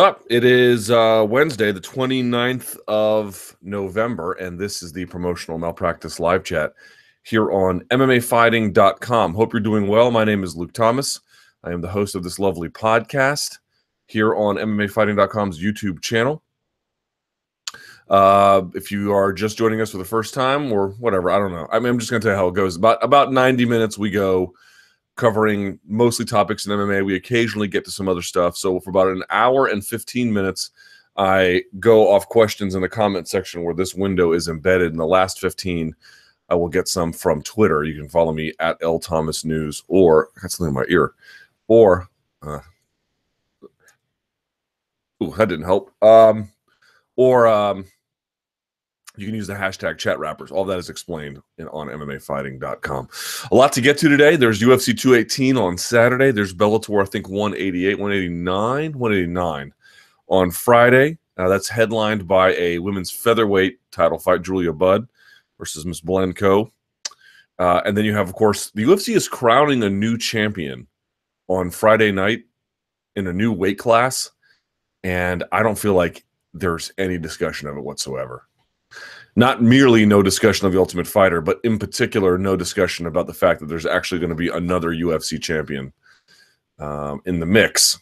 Up. It is Wednesday, the 29th of November, and this is the Promotional Malpractice Live Chat here on MMAfighting.com. Hope you're doing well. My name is Luke Thomas. I am the host of this lovely podcast here on MMAfighting.com's YouTube channel. If you are just joining us for the first time or whatever, I don't know. I mean, I'm just going to tell you how it goes. About 90 minutes we go covering mostly topics in MMA. We occasionally get to some other stuff. So for about an hour and 15 minutes, I go off questions in the comment section where this window is embedded. In the last 15, I will get some from Twitter. You can follow me at LThomasNews, or I got something in my ear, or that didn't help. You can use the hashtag chat wrappers. All that is explained on MMAfighting.com. A lot to get to today. There's UFC 218 on Saturday. There's Bellator, I think, 189 on Friday. That's headlined by a women's featherweight title fight, Julia Budd versus Miss Blenko. And then you have, of course, the UFC is crowning a new champion on Friday night in a new weight class. And I don't feel like there's any discussion of it whatsoever. Not merely no discussion of the Ultimate Fighter, but in particular, no discussion about the fact that there's actually going to be another UFC champion in the mix.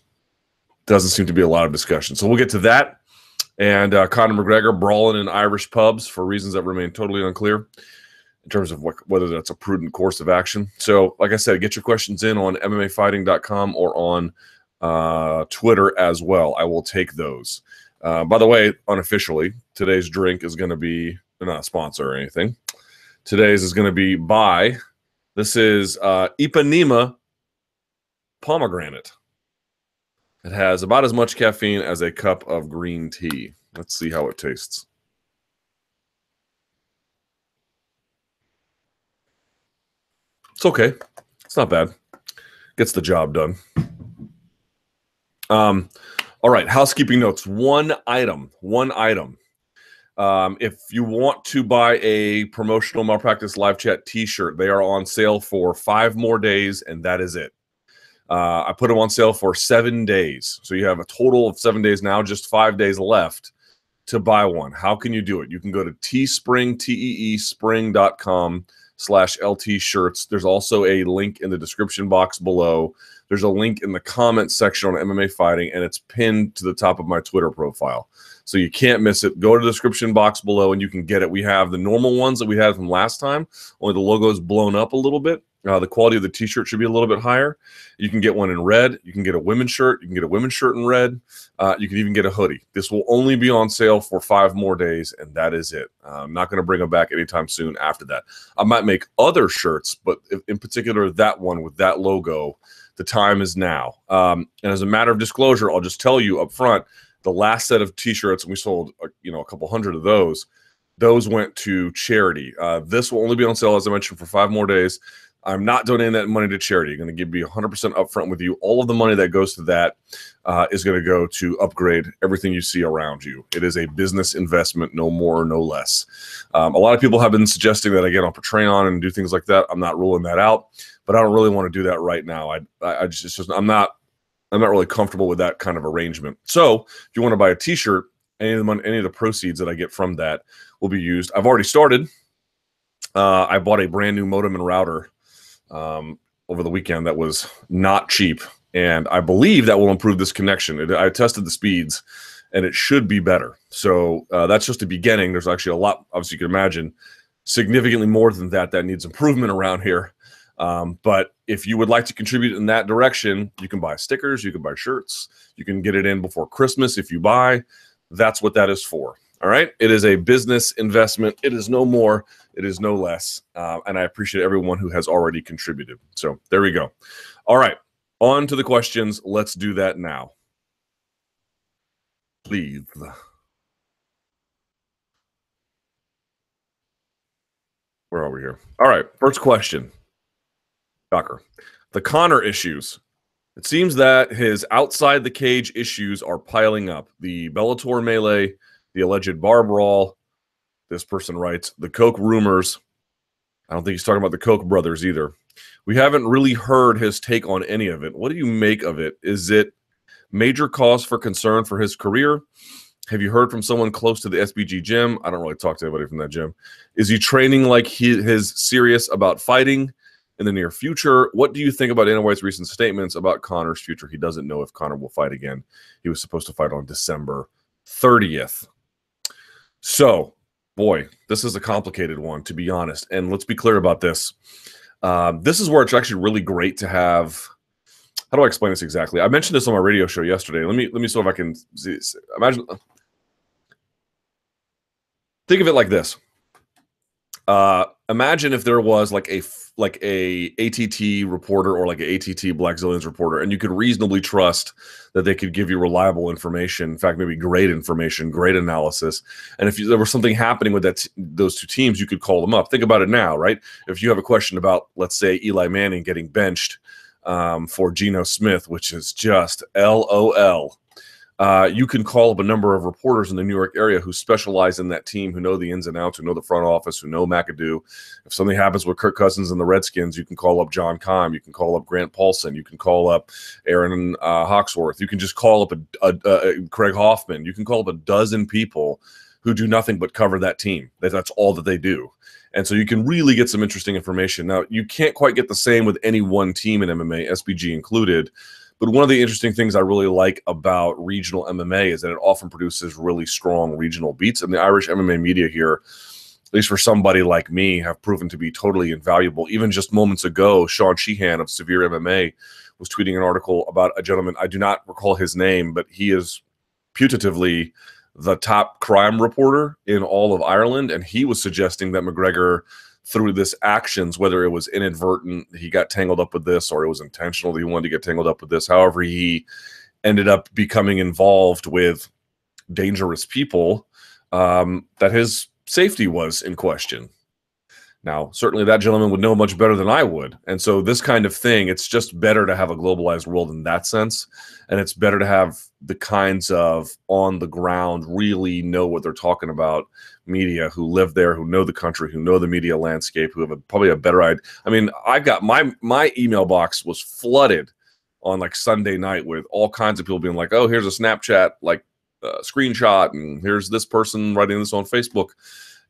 Doesn't seem to be a lot of discussion. So we'll get to that. And Conor McGregor brawling in Irish pubs for reasons that remain totally unclear in terms of whether that's a prudent course of action. So, like I said, get your questions in on MMAfighting.com or on Twitter as well. I will take those. By the way, unofficially, today's drink is going to be not a sponsor or anything. Today's is going to be by, this is Ipanema pomegranate. It has about as much caffeine as a cup of green tea. Let's see how it tastes. It's okay. It's not bad. Gets the job done. All right, housekeeping notes. One item. If you want to buy a Promotional Malpractice Live Chat t-shirt, they are on sale for 5 more days, and that is it. I put them on sale for 7 days. So you have a total of 7 days now, just 5 days left to buy one. How can you do it? You can go to Teespring, teespring.com/LT shirts. There's also a link in the description box below. There's a link in the comments section on MMA Fighting, and it's pinned to the top of my Twitter profile. So you can't miss it. Go to the description box below, and you can get it. We have the normal ones that we had from last time, only the logo is blown up a little bit. The quality of the t-shirt should be a little bit higher. You can get one in red. You can get a women's shirt. You can get a women's shirt in red. You can even get a hoodie. This will only be on sale for 5 more days, and that is it. I'm not going to bring them back anytime soon after that. I might make other shirts, but in particular, that one with that logo, the time is now. And as a matter of disclosure, I'll just tell you up front, the last set of t-shirts, and we sold a couple hundred of those went to charity. This will only be on sale, as I mentioned, for 5 more days. I'm not donating that money to charity. I'm going to give you 100% upfront with you. All of the money that goes to that is going to go to upgrade everything you see around you. It is a business investment, no more, no less. A lot of people have been suggesting that I get on Patreon and do things like that. I'm not ruling that out, but I don't really want to do that right now. I'm not really comfortable with that kind of arrangement. So if you want to buy a t-shirt, any of the proceeds that I get from that will be used. I've already started. I bought a brand new modem and router over the weekend that was not cheap, and I believe that will improve this connection. I tested the speeds, and it should be better. So that's just a beginning. There's actually a lot, obviously you can imagine, significantly more than that needs improvement around here. But if you would like to contribute in that direction, you can buy stickers, you can buy shirts, you can get it in before Christmas if you buy. That's what that is for. All right. It is a business investment. It is no more. It is no less. And I appreciate everyone who has already contributed. So there we go. All right. On to the questions. Let's do that now. Please. Where are we here? All right. First question. Shocker. The Conor issues. It seems that his outside the cage issues are piling up. The Bellator melee, the alleged bar brawl. This person writes, the Koch rumors. I don't think he's talking about the Koch brothers either. We haven't really heard his take on any of it. What do you make of it? Is it Major cause for concern for his career. Have you heard from someone close to the SBG gym? I don't really talk to anybody from that gym. Is he training like he is serious about fighting in the near future? What do you think about Dana White's recent statements about Conor's future? He doesn't know if Conor will fight again. He was supposed to fight on December 30th. So, boy, this is a complicated one, to be honest. And let's be clear about this. This is where it's actually really great to have. How do I explain this exactly? I mentioned this on my radio show yesterday. Let me see if I can see. Imagine. Think of it like this. Imagine if there was like a ATT reporter or like an ATT Black Zillions reporter, and you could reasonably trust that they could give you reliable information. In fact, maybe great information, great analysis. And if there was something happening with those two teams, you could call them up. Think about it now, right? If you have a question about, let's say, Eli Manning getting benched for Geno Smith, which is just LOL. You can call up a number of reporters in the New York area who specialize in that team, who know the ins and outs, who know the front office, who know McAdoo. If something happens with Kirk Cousins and the Redskins, you can call up John Keim. You can call up Grant Paulson. You can call up Aaron Hawksworth. You can just call up Craig Hoffman. You can call up a dozen people who do nothing but cover that team. That's all that they do. And so you can really get some interesting information. Now, you can't quite get the same with any one team in MMA, SBG included. But one of the interesting things I really like about regional MMA is that it often produces really strong regional beats. And the Irish MMA media here, at least for somebody like me, have proven to be totally invaluable. Even just moments ago, Sean Sheehan of Severe MMA was tweeting an article about a gentleman. I do not recall his name, but he is putatively the top crime reporter in all of Ireland. And he was suggesting that McGregor, through this actions, whether it was inadvertent, he got tangled up with this, or it was intentional that he wanted to get tangled up with this. However, he ended up becoming involved with dangerous people, that his safety was in question. Now, certainly that gentleman would know much better than I would. And so this kind of thing, it's just better to have a globalized world in that sense. And it's better to have the kinds of on the ground, really know what they're talking about media, who live there, who know the country, who know the media landscape, who have probably a better idea. I mean, I got my email box was flooded on like Sunday night with all kinds of people being like, oh, here's a Snapchat like screenshot, and here's this person writing this on Facebook.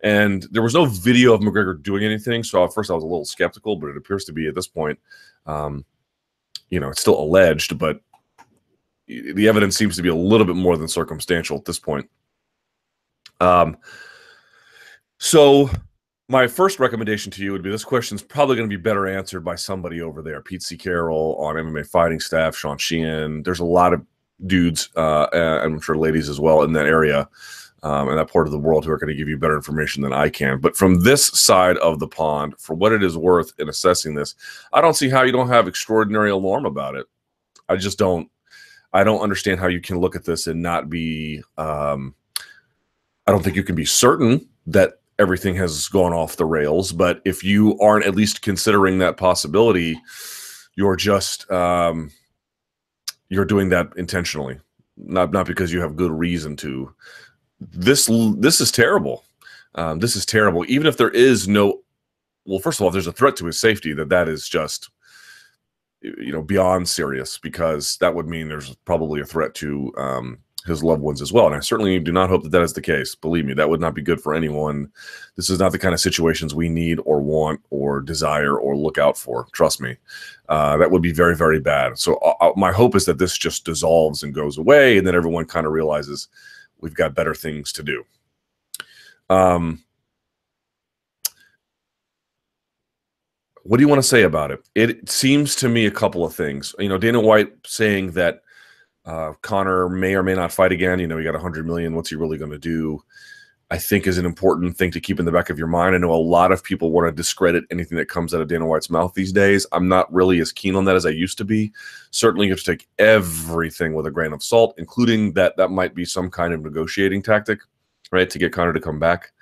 And there was no video of McGregor doing anything. So at first I was a little skeptical, but it appears to be at this point, it's still alleged, but the evidence seems to be a little bit more than circumstantial at this point. So my first recommendation to you would be, this question is probably going to be better answered by somebody over there. Pete C. Carroll on MMA Fighting Staff, Sean Sheehan. There's a lot of dudes, and I'm sure ladies as well, in that area. And that part of the world who are going to give you better information than I can. But from this side of the pond, for what it is worth in assessing this, I don't see how you don't have extraordinary alarm about it. I just don't. I don't understand how you can look at this and not be. I don't think you can be certain that everything has gone off the rails. But if you aren't at least considering that possibility, you're just you're doing that intentionally, not because you have good reason to. This is terrible. This is terrible. Even if there is no, well, first of all, if there's a threat to his safety, that is just, beyond serious, because that would mean there's probably a threat to his loved ones as well. And I certainly do not hope that is the case. Believe me, that would not be good for anyone. This is not the kind of situations we need or want or desire or look out for. Trust me. That would be very, very bad. So my hope is that this just dissolves and goes away, and then everyone kind of realizes we've got better things to do. What do you want to say about it? It seems to me a couple of things. Dana White saying that Conor may or may not fight again. He got 100 million. What's he really going to do? I think is an important thing to keep in the back of your mind. I know a lot of people want to discredit anything that comes out of Dana White's mouth these days. I'm not really as keen on that as I used to be. Certainly you have to take everything with a grain of salt, including that might be some kind of negotiating tactic, right, to get Conor to come back.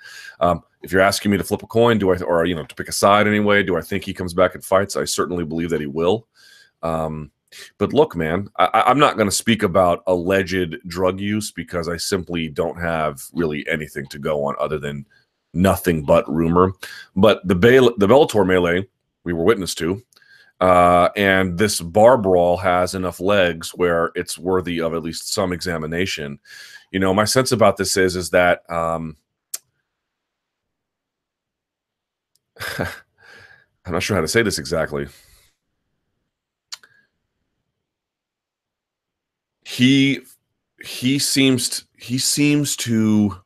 If you're asking me to flip a coin, to pick a side anyway, do I think he comes back and fights? I certainly believe that he will. But look, man, I'm not going to speak about alleged drug use because I simply don't have really anything to go on other than nothing but rumor. But the Bellator melee we were witness to, And this bar brawl has enough legs where it's worthy of at least some examination. You know, my sense about this is that I'm not sure how to say this exactly. He seems to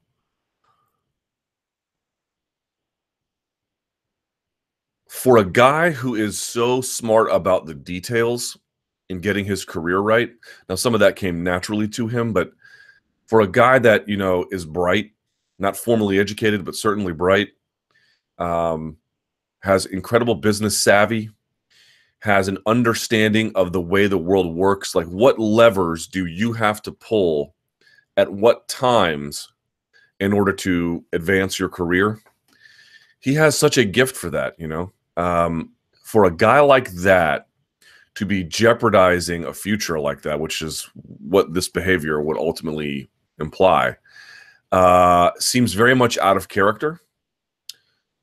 for a guy who is so smart about the details in getting his career right. Now, some of that came naturally to him, but for a guy that, you know, is bright, not formally educated, but certainly bright, um, has incredible business savvy, has an understanding of the way the world works. Like, what levers do you have to pull at what times in order to advance your career? He has such a gift for that, you know. For a guy like that to be jeopardizing a future like that, which is what this behavior would ultimately imply, seems very much out of character.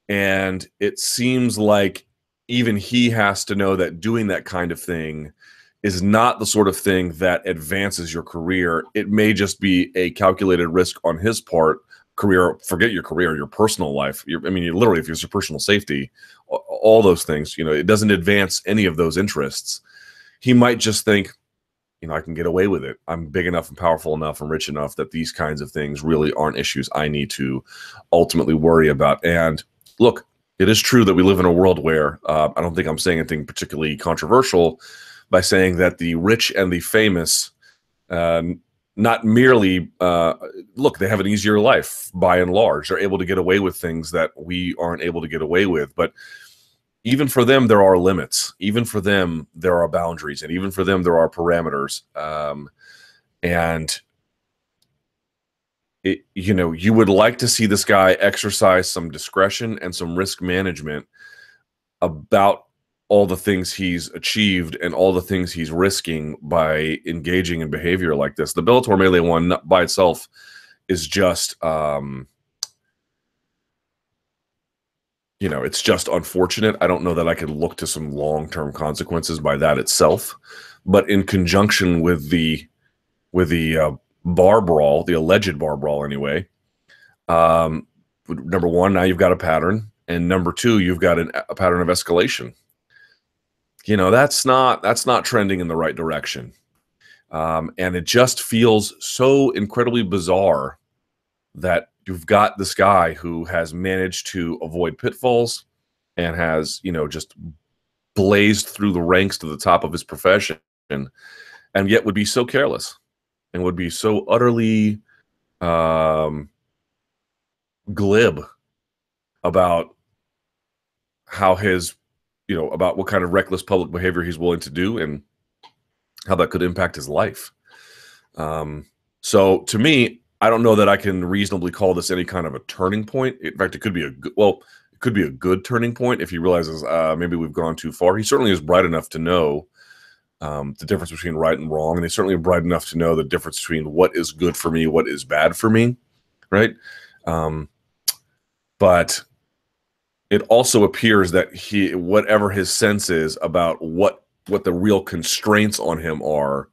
And it seems like even he has to know that doing that kind of thing is not the sort of thing that advances your career. It may just be a calculated risk on his part. Career, forget your career, your personal life. I mean, literally, if it's your personal safety, all those things, you know, it doesn't advance any of those interests. He might just think, you know, I can get away with it. I'm big enough and powerful enough and rich enough that these kinds of things really aren't issues I need to ultimately worry about. And look, it is true that we live in a world where I don't think I'm saying anything particularly controversial by saying that the rich and the famous not merely look, they have an easier life by and large. They're able to get away with things that we aren't able to get away with. But even for them, there are limits. Even for them, there are boundaries. And even for them, there are parameters. And you know, you would like to see this guy exercise some discretion and some risk management about all the things he's achieved and all the things he's risking by engaging in behavior like this. The Bellator Melee one by itself is just, you know, it's just unfortunate. I don't know that I could look to some long-term consequences by that itself, but in conjunction with the bar brawl, the alleged bar brawl anyway, number one, now you've got a pattern, and number two, you've got a pattern of escalation. You know, that's not trending in the right direction. And it just feels so incredibly bizarre that you've got this guy who has managed to avoid pitfalls and has, you know, just blazed through the ranks to the top of his profession, and yet would be so careless and would be so utterly glib about how his, you know, about what kind of reckless public behavior he's willing to do and how that could impact his life. So to me, I don't know that I can reasonably call this any kind of a turning point. In fact, it could be it could be a good turning point if he realizes maybe we've gone too far. He certainly is bright enough to know the difference between right and wrong, and he's certainly bright enough to know the difference between what is good for me, what is bad for me, right? But it also appears that whatever his sense is about what the real constraints on him are,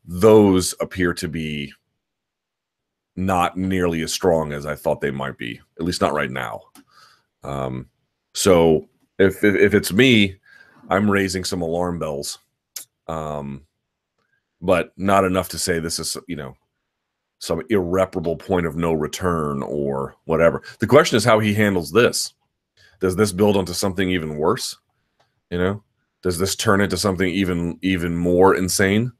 those appear to be not nearly as strong as I thought they might be, at least not right now. So if it's me, I'm raising some alarm bells, but not enough to say this is, you know, some irreparable point of no return or whatever. The question is how he handles this. Does this build onto something even worse? You know, does this turn into something even more insane?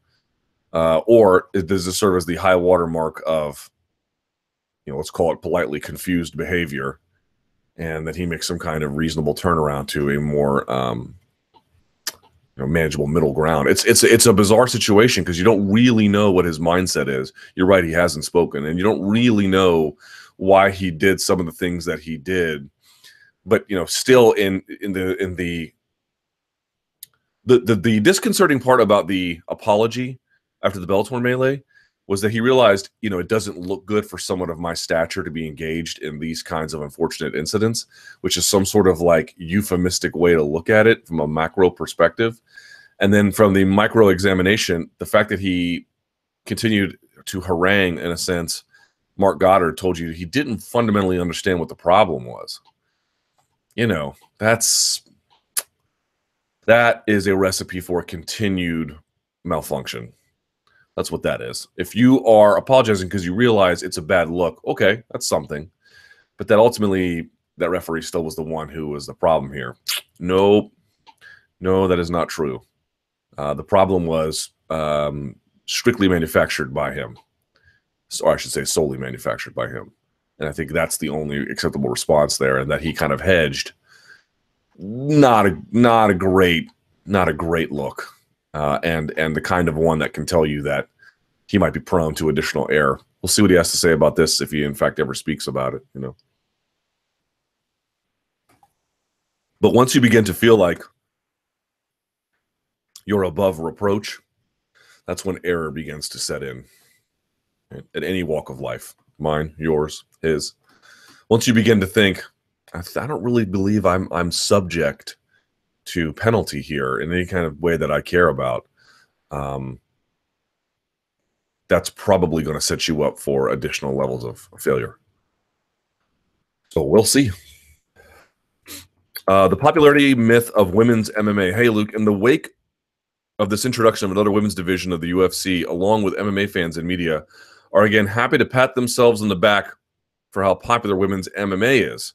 Or does this serve as the high watermark of, you know, let's call it politely confused behavior, and that he makes some kind of reasonable turnaround to a more you know, manageable middle ground? It's a bizarre situation because you don't really know what his mindset is. You're right, he hasn't spoken, and you don't really know why he did some of the things that he did. But, you know, still in the disconcerting part about the apology after the Bellator melee was that he realized, it doesn't look good for someone of my stature to be engaged in these kinds of unfortunate incidents, which is some sort of like euphemistic way to look at it from a macro perspective. And then from the micro examination, the fact that he continued to harangue, in a sense, Mark Goddard told you he didn't fundamentally understand what the problem was. That is a recipe for continued malfunction. That's what that is. If you are apologizing because you realize it's a bad look, okay, that's something. But that ultimately, that referee still was the one who was the problem here. Nope. No, that is not true. The problem was strictly manufactured by him. Or I should say solely manufactured by him. And I think that's the only acceptable response there, and that he kind of hedged. Not a great look. And the kind of one that can tell you that he might be prone to additional error. We'll see what he has to say about this if he in fact ever speaks about it, But once you begin to feel like you're above reproach, that's when error begins to set in at any walk of life. Mine, yours, his. Once you begin to think, I don't really believe I'm subject to penalty here in any kind of way that I care about, that's probably going to set you up for additional levels of failure. So we'll see. The popularity myth of women's MMA. Hey, Luke, in the wake of this introduction of another women's division of the UFC, along with MMA fans and media, are again happy to pat themselves on the back for how popular women's MMA is.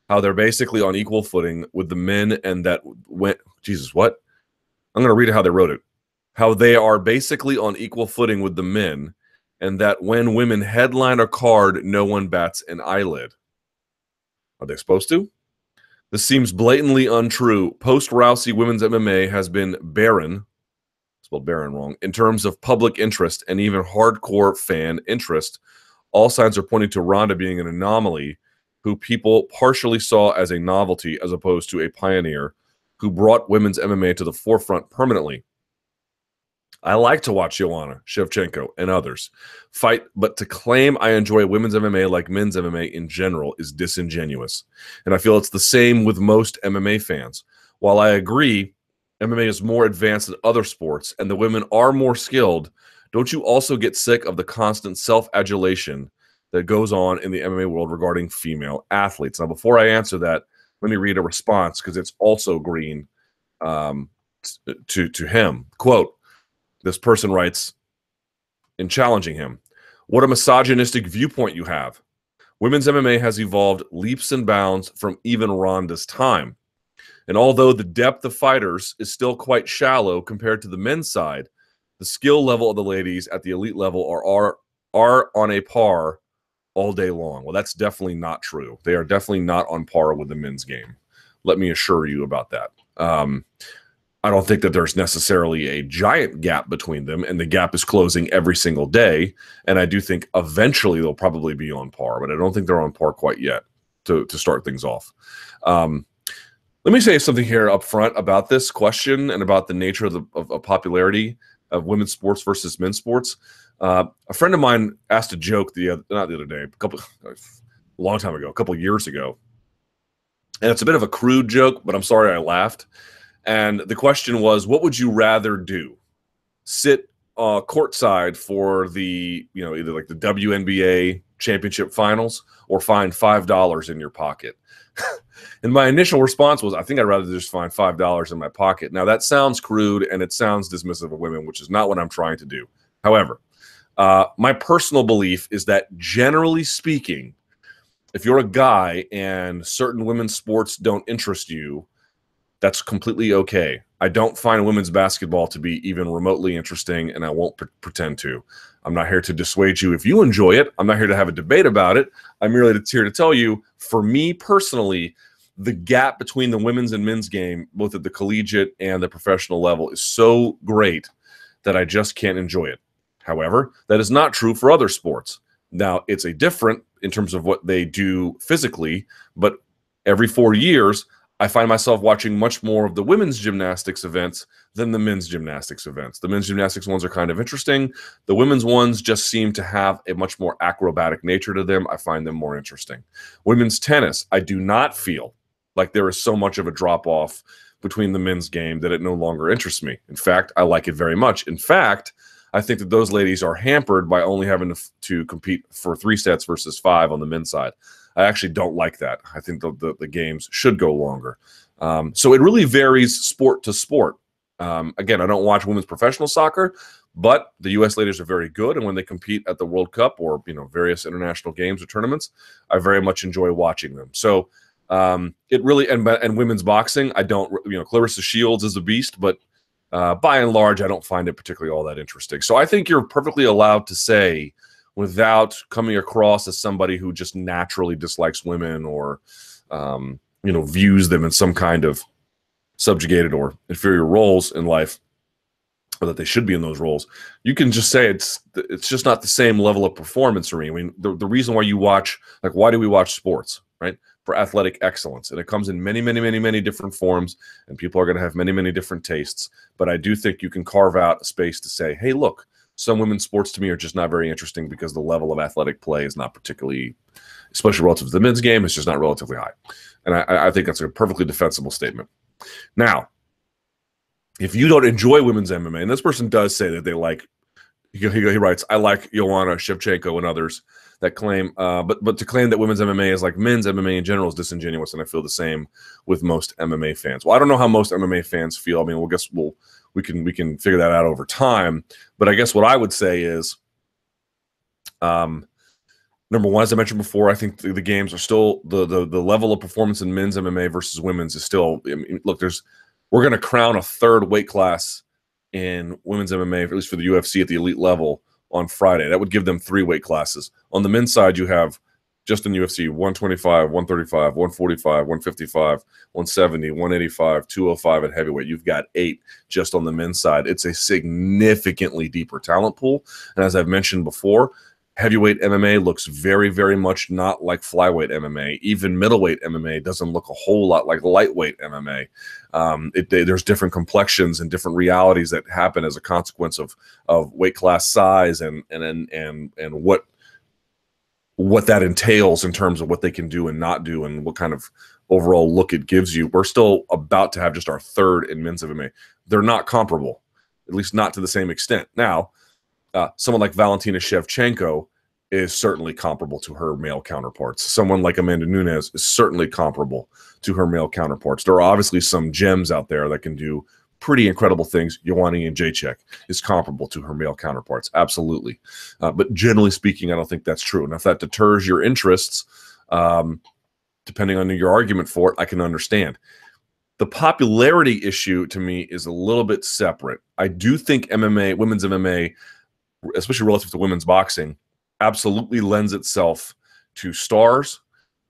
How they're basically on equal footing with the men, and that when Jesus, what? I'm going to read it how they wrote it. How they are basically on equal footing with the men, and that when women headline a card, no one bats an eyelid. Are they supposed to? This seems blatantly untrue. Post-Rousey women's MMA has been barren, spelled barren wrong, in terms of public interest and even hardcore fan interest. All signs are pointing to Ronda being an anomaly, who people partially saw as a novelty as opposed to a pioneer who brought women's MMA to the forefront permanently. I like to watch Joanna, Shevchenko, and others fight, but to claim I enjoy women's MMA like men's MMA in general is disingenuous. And I feel it's the same with most MMA fans. While I agree MMA is more advanced than other sports and the women are more skilled, don't you also get sick of the constant self-adulation that goes on in the MMA world regarding female athletes? Now, before I answer that, let me read a response because it's also green to him. Quote, this person writes, in challenging him, what a misogynistic viewpoint you have. Women's MMA has evolved leaps and bounds from even Ronda's time. And although the depth of fighters is still quite shallow compared to the men's side, the skill level of the ladies at the elite level are on a par all day long. Well, that's definitely not true. They are definitely not on par with the men's game. Let me assure you about that. I don't think that there's necessarily a giant gap between them, and the gap is closing every single day. And I do think eventually they'll probably be on par, but I don't think they're on par quite yet to start things off. Let me say something here up front about this question and about the nature of popularity of women's sports versus men's sports. A friend of mine asked a joke not the other day, a long time ago, a couple years ago. And it's a bit of a crude joke, but I'm sorry I laughed. And the question was, what would you rather do? Sit courtside for the, either like the WNBA championship finals or find $5 in your pocket? And my initial response was, I think I'd rather just find $5 in my pocket. Now, that sounds crude and it sounds dismissive of women, which is not what I'm trying to do. However, my personal belief is that generally speaking, if you're a guy and certain women's sports don't interest you, that's completely okay. I don't find women's basketball to be even remotely interesting, and I won't pretend to. I'm not here to dissuade you if you enjoy it. I'm not here to have a debate about it. I'm merely here to tell you, for me personally, the gap between the women's and men's game, both at the collegiate and the professional level, is so great that I just can't enjoy it. However, that is not true for other sports. Now, it's a different in terms of what they do physically, but every 4 years, I find myself watching much more of the women's gymnastics events than the men's gymnastics events. The men's gymnastics ones are kind of interesting. The women's ones just seem to have a much more acrobatic nature to them. I find them more interesting. Women's tennis, I do not feel like there is so much of a drop-off between the men's game that it no longer interests me. In fact, I like it very much. In fact, I think that those ladies are hampered by only having to compete for 3 sets versus 5 on the men's side. I actually don't like that. I think the games should go longer. So it really varies sport to sport. Again, I don't watch women's professional soccer, but the U.S. ladies are very good, and when they compete at the World Cup or various international games or tournaments, I very much enjoy watching them. So it really and women's boxing, I don't. Clarissa Shields is a beast, but by and large, I don't find it particularly all that interesting. So I think you're perfectly allowed to say, without coming across as somebody who just naturally dislikes women or views them in some kind of subjugated or inferior roles in life, or that they should be in those roles, you can just say it's just not the same level of performance. I mean, the reason why you watch, like, why do we watch sports, right? For athletic excellence, and it comes in many, many, many, many different forms, and people are going to have many, many different tastes. But I do think you can carve out a space to say, hey, look, some women's sports to me are just not very interesting because the level of athletic play is not particularly, especially relative to the men's game, it's just not relatively high. And I think that's a perfectly defensible statement. Now, if you don't enjoy women's MMA, and this person does say that they like, he writes, I like Joanna Shevchenko and others that claim, but to claim that women's MMA is like men's MMA in general is disingenuous, and I feel the same with most MMA fans. Well, I don't know how most MMA fans feel. I mean, we can figure that out over time. But I guess what I would say is, number one, as I mentioned before, I think the games are still the level of performance in men's MMA versus women's is still. I mean, look, we're going to crown a 3rd weight class in women's MMA, at least for the UFC at the elite level, on Friday. That would give them 3 weight classes. On the men's side, you have, just in UFC, 125, 135, 145, 155, 170, 185, 205 at heavyweight. You've got 8 just on the men's side. It's a significantly deeper talent pool. And as I've mentioned before, heavyweight MMA looks very, very much not like flyweight MMA. Even middleweight MMA doesn't look a whole lot like lightweight MMA. There's different complexions and different realities that happen as a consequence of weight class size and what that entails in terms of what they can do and not do and what kind of overall look it gives you. We're still about to have just our 3rd in men's MMA. They're not comparable, at least not to the same extent. Now, someone like Valentina Shevchenko is certainly comparable to her male counterparts. Someone like Amanda Nunes is certainly comparable to her male counterparts. There are obviously some gems out there that can do pretty incredible things. Joanna Jędrzejczyk is comparable to her male counterparts, absolutely. But generally speaking, I don't think that's true. And if that deters your interests, depending on your argument for it, I can understand. The popularity issue to me is a little bit separate. I do think MMA, women's MMA, especially relative to women's boxing, absolutely lends itself to stars,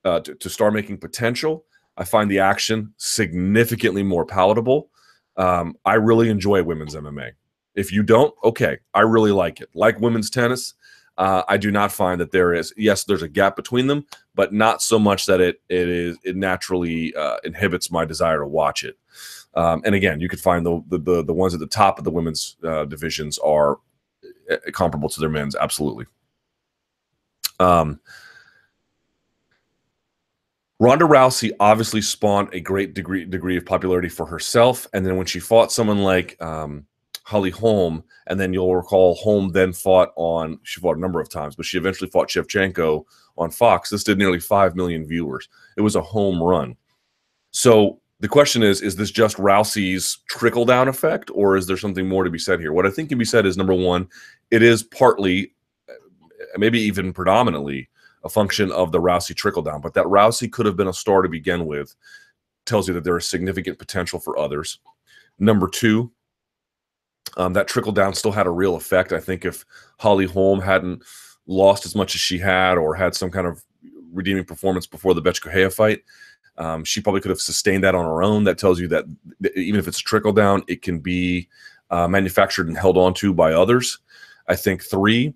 to star-making potential. I find the action significantly more palatable. I really enjoy women's MMA. If you don't, okay, I really like it. Like women's tennis, I do not find that there's a gap between them, but not so much that it naturally inhibits my desire to watch it. And again, you could find the ones at the top of the women's divisions are comparable to their men's, absolutely. Ronda Rousey obviously spawned a great degree of popularity for herself, and then when she fought someone like Holly Holm, and then you'll recall Holm then she fought a number of times, but she eventually fought Shevchenko on Fox. This did nearly 5 million viewers. It was a home run. So the question is this just Rousey's trickle-down effect, or is there something more to be said here? What I think can be said is, number one, it is partly, maybe even predominantly, a function of the Rousey trickle-down, but that Rousey could have been a star to begin with tells you that there is significant potential for others. Number two, that trickle-down still had a real effect. I think if Holly Holm hadn't lost as much as she had or had some kind of redeeming performance before the Bethe Correia fight, she probably could have sustained that on her own. That tells you that even if it's trickle down, it can be manufactured and held on to by others. I think three,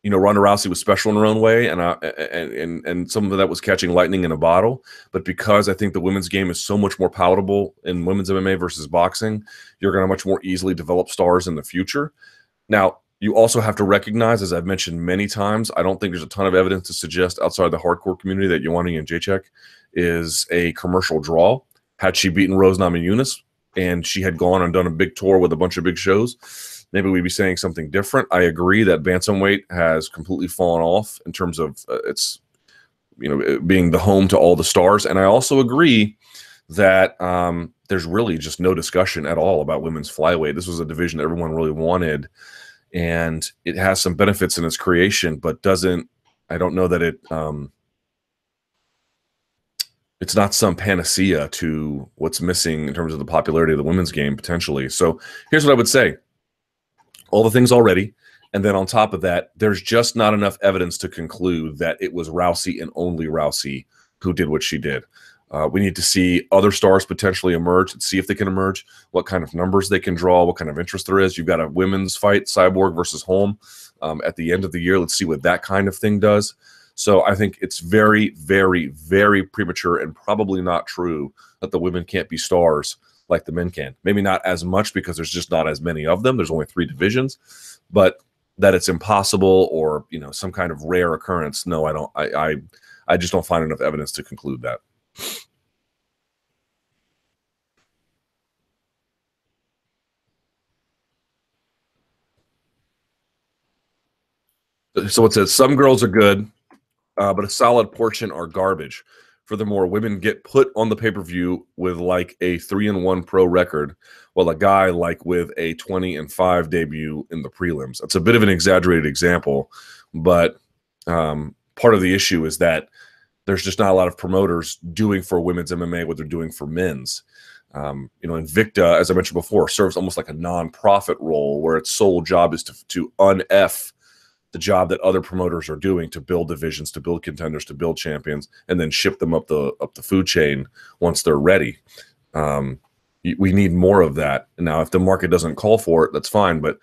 Ronda Rousey was special in her own way, and some of that was catching lightning in a bottle. But because I think the women's game is so much more palatable in women's MMA versus boxing, you're going to much more easily develop stars in the future. Now, you also have to recognize, as I've mentioned many times, I don't think there's a ton of evidence to suggest outside the hardcore community that Ioane Jędrzejczyk is a commercial draw. Had she beaten Rose Namajunas and she had gone and done a big tour with a bunch of big shows, maybe we'd be saying something different. I agree that bantamweight has completely fallen off in terms of its, being the home to all the stars. And I also agree that there's really just no discussion at all about women's flyweight. This was a division that everyone really wanted, and it has some benefits in its creation, but I don't know that it's not some panacea to what's missing in terms of the popularity of the women's game potentially. So here's what I would say. All the things already, and then on top of that, there's just not enough evidence to conclude that it was Rousey and only Rousey who did what she did. We need to see other stars potentially emerge and see if they can emerge, what kind of numbers they can draw, what kind of interest there is. You've got a women's fight, Cyborg versus Holm, at the end of the year. Let's see what that kind of thing does. So I think it's very, very, very premature and probably not true that the women can't be stars like the men can. Maybe not as much because there's just not as many of them. There's only 3 divisions, but that it's impossible or, some kind of rare occurrence. No, I don't. I just don't find enough evidence to conclude that. So it says some girls are good, but a solid portion are garbage. Furthermore, women get put on the pay-per-view with like a 3-1 pro record, while a guy like with a 20-5 debut in the prelims. That's a bit of an exaggerated example, but part of the issue is that there's just not a lot of promoters doing for women's MMA what they're doing for men's. Invicta, as I mentioned before, serves almost like a non-profit role where its sole job is to un-F the job that other promoters are doing to build divisions, to build contenders, to build champions, and then ship them up the food chain once they're ready. We need more of that. Now, if the market doesn't call for it, that's fine. But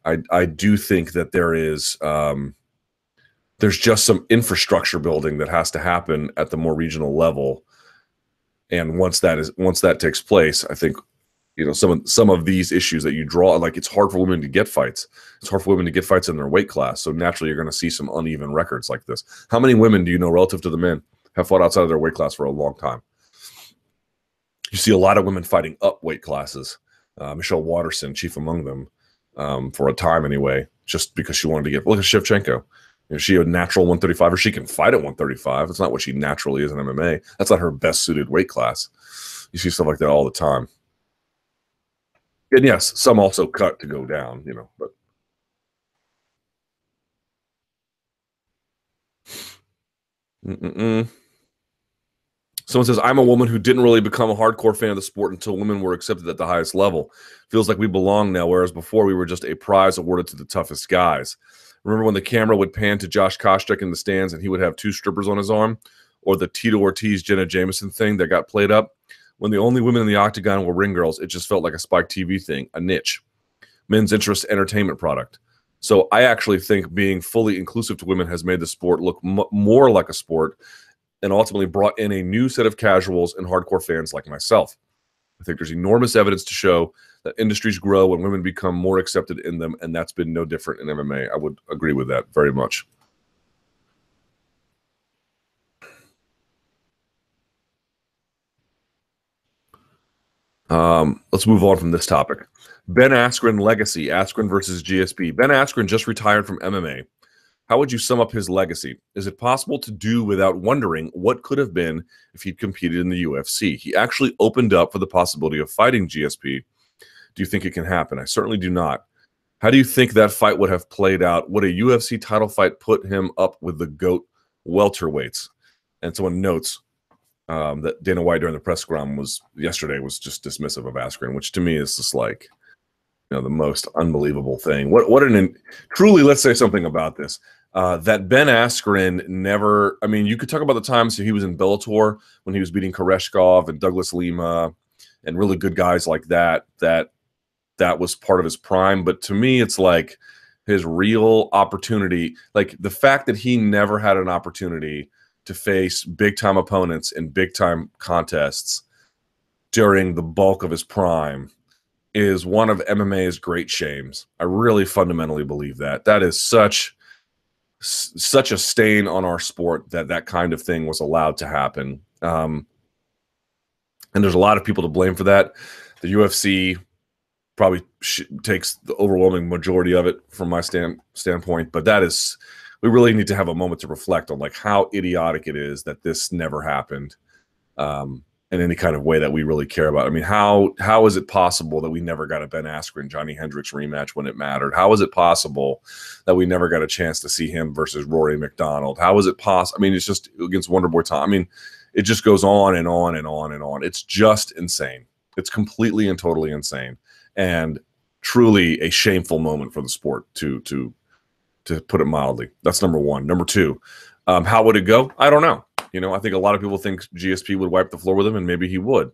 I do think that there's just some infrastructure building that has to happen at the more regional level. And once that takes place, I think some of these issues that you draw, like it's hard for women to get fights. It's hard for women to get fights in their weight class. So naturally, you're going to see some uneven records like this. How many women do you know relative to the men have fought outside of their weight class for a long time? You see a lot of women fighting up weight classes. Michelle Watterson, chief among them, for a time anyway, just because she wanted to get. Look at Shevchenko. Is she a natural 135, or she can fight at 135? It's not what she naturally is in MMA. That's not her best suited weight class. You see stuff like that all the time. And yes, some also cut to go down, but. Someone says, I'm a woman who didn't really become a hardcore fan of the sport until women were accepted at the highest level. Feels like we belong now, whereas before we were just a prize awarded to the toughest guys. Remember when the camera would pan to Josh Koscheck in the stands and he would have 2 strippers on his arm? Or the Tito Ortiz, Jenna Jameson thing that got played up? When the only women in the octagon were ring girls, it just felt like a Spike TV thing, a niche. Men's interest entertainment product. So I actually think being fully inclusive to women has made the sport look more like a sport and ultimately brought in a new set of casuals and hardcore fans like myself. I think there's enormous evidence to show that industries grow when women become more accepted in them, and that's been no different in MMA. I would agree with that very much. Let's move on from this topic. Ben Askren legacy, Askren versus GSP. Ben Askren just retired from MMA. How would you sum up his legacy? Is it possible to do without wondering what could have been if he'd competed in the UFC? He actually opened up for the possibility of fighting GSP. Do you think it can happen? I certainly do not. How do you think that fight would have played out? Would a UFC title fight put him up with the GOAT welterweights? And someone notes that Dana White during the press scrum yesterday was just dismissive of Askren, which to me is just like, the most unbelievable thing. Truly, let's say something about this. That Ben Askren never, you could talk about the times he was in Bellator when he was beating Koreshkov and Douglas Lima and really good guys like that was part of his prime. But to me, it's like, his real opportunity, like the fact that he never had an opportunity to face big-time opponents in big-time contests during the bulk of his prime is one of MMA's great shames. I really fundamentally believe that. That is such a stain on our sport that that kind of thing was allowed to happen. And there's a lot of people to blame for that. The UFC probably takes the overwhelming majority of it from my standpoint, but that is, we really need to have a moment to reflect on like how idiotic it is that this never happened in any kind of way that we really care about. I mean, how is it possible that we never got a Ben Askren Johnny Hendricks rematch when it mattered? How is it possible that we never got a chance to see him versus Rory McDonald? How is it possible? I mean, it's just against Wonderboy Tom. I mean, it just goes on and on and on and on. It's just insane. It's completely and totally insane, and truly a shameful moment for the sport, to put it mildly. That's number one. Number two, how would it go? I don't know. You know, I think a lot of people think GSP would wipe the floor with him, and maybe he would.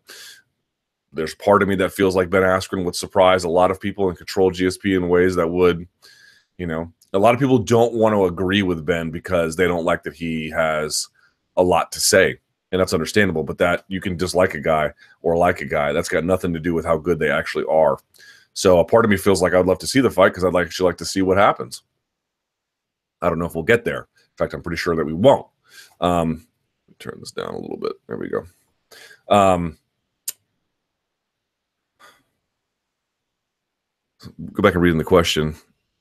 There's part of me that feels like Ben Askren would surprise a lot of people and control GSP in ways that would, you know, a lot of people don't want to agree with Ben because they don't like that he has a lot to say. And that's understandable, but that you can dislike a guy or like a guy. That's got nothing to do with how good they actually are. So a part of me feels like I'd love to see the fight because I'd actually like to see what happens. I don't know if we'll get there. In fact, I'm pretty sure that we won't. Turn this down a little bit. There we go. Go back and read in the question.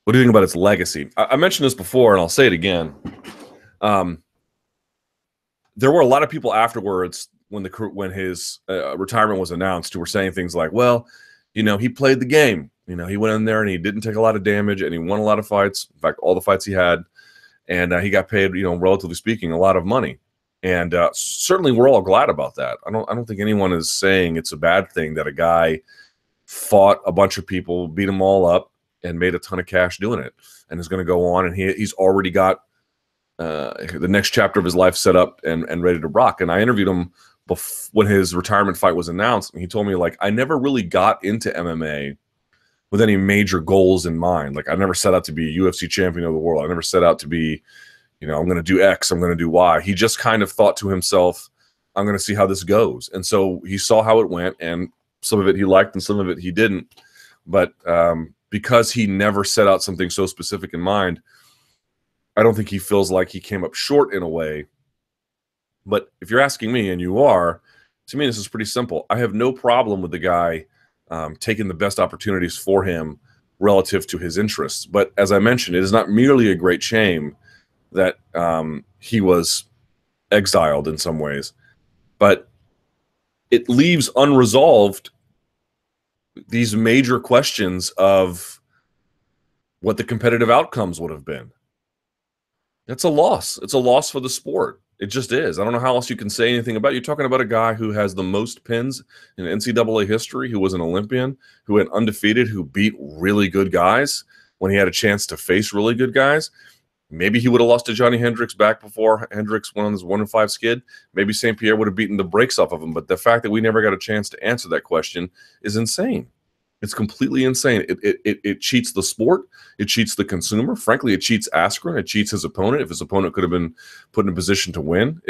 What do you think about its legacy? I mentioned this before, and I'll say it again. There were a lot of people afterwards when his retirement was announced who were saying things like, well, you know, he played the game. You know, he went in there and he didn't take a lot of damage and he won a lot of fights. In fact, all the fights he had. And he got paid, you know, relatively speaking, a lot of money. And certainly we're all glad about that. I don't think anyone is saying it's a bad thing that a guy fought a bunch of people, beat them all up, and made a ton of cash doing it, and is going to go on. And he's already got the next chapter of his life set up and ready to rock. And I interviewed him when his retirement fight was announced, and he told me, like, I never really got into MMA with any major goals in mind. Like, I never set out to be a UFC champion of the world. I never set out to be, you know, I'm going to do X, I'm going to do Y. He just kind of thought to himself, I'm going to see how this goes. And so he saw how it went, and some of it he liked and some of it he didn't. But because he never set out something so specific in mind, I don't think he feels like he came up short in a way. But if you're asking me, and you are, to me, this is pretty simple. I have no problem with the guy taking the best opportunities for him relative to his interests. But as I mentioned, it is not merely a great shame that he was exiled in some ways, but it leaves unresolved these major questions of what the competitive outcomes would have been. It's a loss. It's a loss for the sport. It just is. I don't know how else you can say anything about it. You're talking about a guy who has the most pins in NCAA history, who was an Olympian, who went undefeated, who beat really good guys when he had a chance to face really good guys. Maybe he would have lost to Johnny Hendricks back before Hendricks went on this 1-5 skid. Maybe St. Pierre would have beaten the brakes off of him. But the fact that we never got a chance to answer that question is insane. It's completely insane. It cheats the sport. It cheats the consumer. Frankly, it cheats Askren. It cheats his opponent. If his opponent could have been put in a position to win,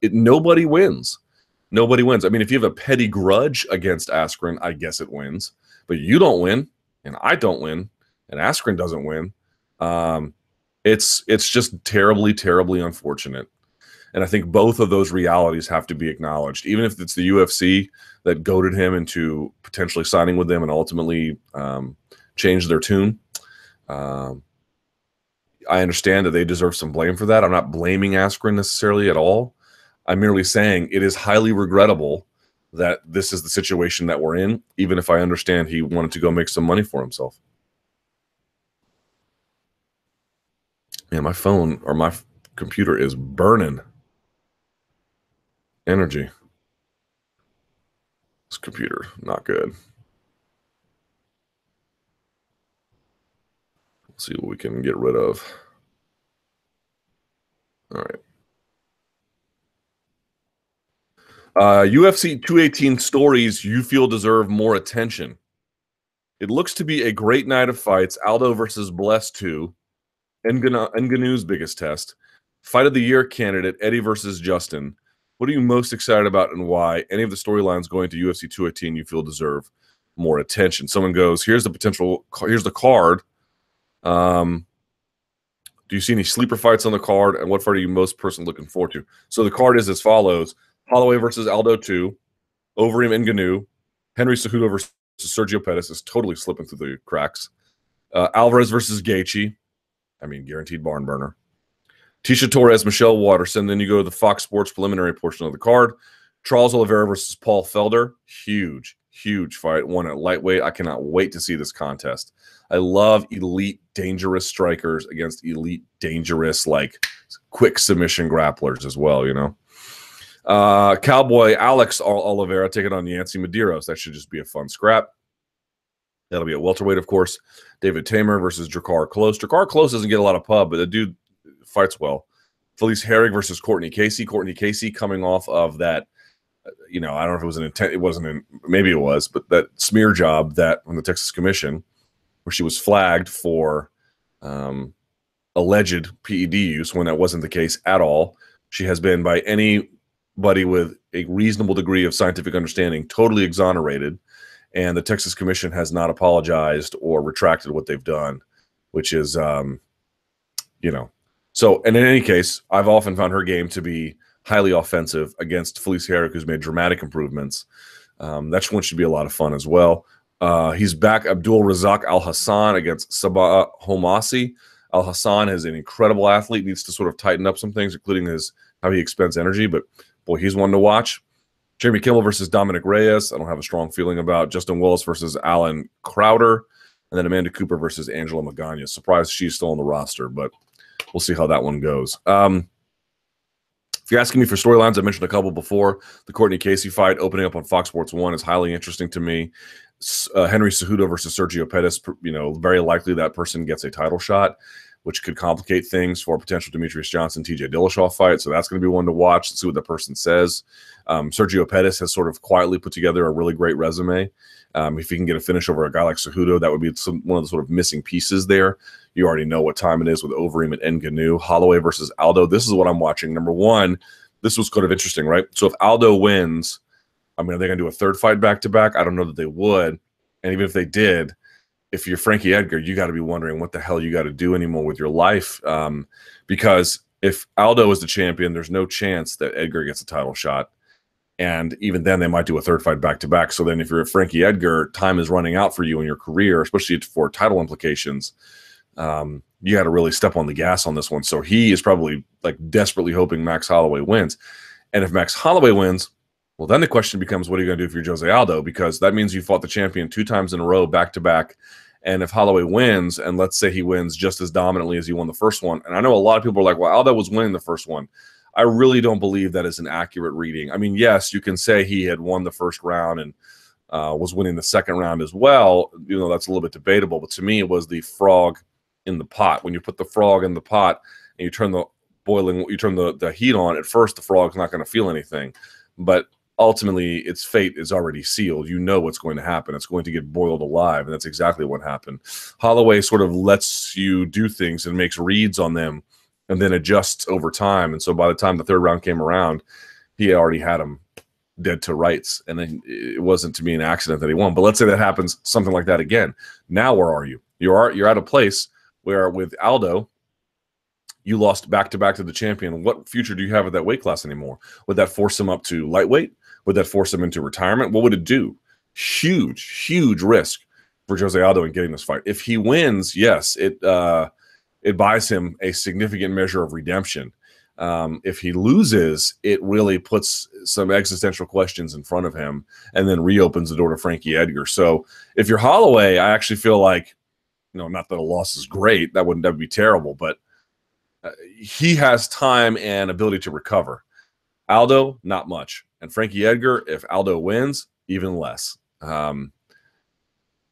nobody wins. Nobody wins. I mean, if you have a petty grudge against Askren, I guess it wins. But you don't win, and I don't win, and Askren doesn't win. It's just terribly, terribly unfortunate. And I think both of those realities have to be acknowledged, even if it's the UFC that goaded him into potentially signing with them and ultimately changed their tune. I understand that they deserve some blame for that. I'm not blaming Askren necessarily at all. I'm merely saying it is highly regrettable that this is the situation that we're in, even if I understand he wanted to go make some money for himself. Man, my phone or my computer is burning energy. This computer, not good. Let's see what we can get rid of. All right. UFC 218 stories you feel deserve more attention. It looks to be a great night of fights. Aldo versus Bless 2. Ngannou's biggest test. Fight of the year candidate, Eddie versus Justin. What are you most excited about and why? Any of the storylines going to UFC 218 you feel deserve more attention? Someone goes, here's the card. Do you see any sleeper fights on the card? And what fight are you most personally looking forward to? So the card is as follows. Holloway versus Aldo 2. Overeem Ngannou. Henry Cejudo versus Sergio Pettis is totally slipping through the cracks. Alvarez versus Gaethje. I mean, guaranteed barn burner. Tisha Torres, Michelle Waterson. Then you go to the Fox Sports preliminary portion of the card. Charles Oliveira versus Paul Felder. Huge, huge fight. One at lightweight. I cannot wait to see this contest. I love elite, dangerous strikers against elite, dangerous, like quick submission grapplers as well, you know. Cowboy Alex Oliveira taking on Yancy Medeiros. That should just be a fun scrap. That'll be at welterweight, of course. David Tamer versus Drakkar Klose. Drakkar Klose doesn't get a lot of pub, but the dude fights well. Felice Herrig versus Courtney Casey. Courtney Casey coming off of that, you know, I don't know if it was an intent, it wasn't, maybe it was, but that smear job that on the Texas Commission where she was flagged for alleged PED use when that wasn't the case at all. She has been, by anybody with a reasonable degree of scientific understanding, totally exonerated. And the Texas Commission has not apologized or retracted what they've done, which is, you know. So, and in any case, I've often found her game to be highly offensive against Felice Herrig, who's made dramatic improvements. That one should be a lot of fun as well. He's back, Abdul Razak Al Hassan against Sabah Homasi. Al Hassan is an incredible athlete, needs to sort of tighten up some things, including how he expends energy, but boy, he's one to watch. Jeremy Kimmel versus Dominic Reyes. I don't have a strong feeling about. Justin Willis versus Alan Crowder. And then Amanda Cooper versus Angela Magana. Surprised she's still on the roster, but we'll see how that one goes. If you're asking me for storylines, I mentioned a couple before. The Courtney Casey fight opening up on Fox Sports 1 is highly interesting to me. Henry Cejudo versus Sergio Pettis, you know, very likely that person gets a title shot, which could complicate things for a potential Demetrius Johnson, TJ Dillashaw fight. So that's going to be one to watch. Let's see what the person says. Sergio Pettis has sort of quietly put together a really great resume. If he can get a finish over a guy like Cejudo, that would be one of the sort of missing pieces there. You already know what time it is with Overeem and Ngannou. Holloway versus Aldo. This is what I'm watching. Number one, this was kind of interesting, right? So if Aldo wins, I mean, are they going to do a third fight back-to-back? I don't know that they would. And even if they did, if you're Frankie Edgar, you got to be wondering what the hell you got to do anymore with your life. Because if Aldo is the champion, there's no chance that Edgar gets a title shot. And even then, they might do a third fight back-to-back. So then if you're Frankie Edgar, time is running out for you in your career, especially for title implications. You got to really step on the gas on this one. So he is probably like desperately hoping Max Holloway wins. And if Max Holloway wins, well, then the question becomes, what are you going to do if you're Jose Aldo? Because that means you fought the champion 2 times in a row, back-to-back. And if Holloway wins, and let's say he wins just as dominantly as he won the first one, and I know a lot of people are like, well, Aldo was winning the first one. I really don't believe that is an accurate reading. I mean, yes, you can say he had won the first round and was winning the second round as well. You know, that's a little bit debatable. But to me, it was the frog in the pot. When you put the frog in the pot and you turn the heat on, at first the frog's not going to feel anything. But ultimately, its fate is already sealed. You know what's going to happen. It's going to get boiled alive, and that's exactly what happened. Holloway sort of lets you do things and makes reads on them and then adjusts over time. And so by the time the third round came around, he already had him dead to rights. And then it wasn't to be an accident that he won. But let's say that happens, something like that again. Now where are you? You're at a place where with Aldo, you lost back-to-back to the champion. What future do you have at that weight class anymore? Would that force him up to lightweight? Would that force him into retirement? What would it do? Huge, huge risk for Jose Aldo in getting this fight. If he wins, yes, it buys him a significant measure of redemption. If he loses, it really puts some existential questions in front of him and then reopens the door to Frankie Edgar. So if you're Holloway, I actually feel like, you know, not that a loss is great. That would be terrible, but he has time and ability to recover. Aldo, not much. And Frankie Edgar, if Aldo wins, even less.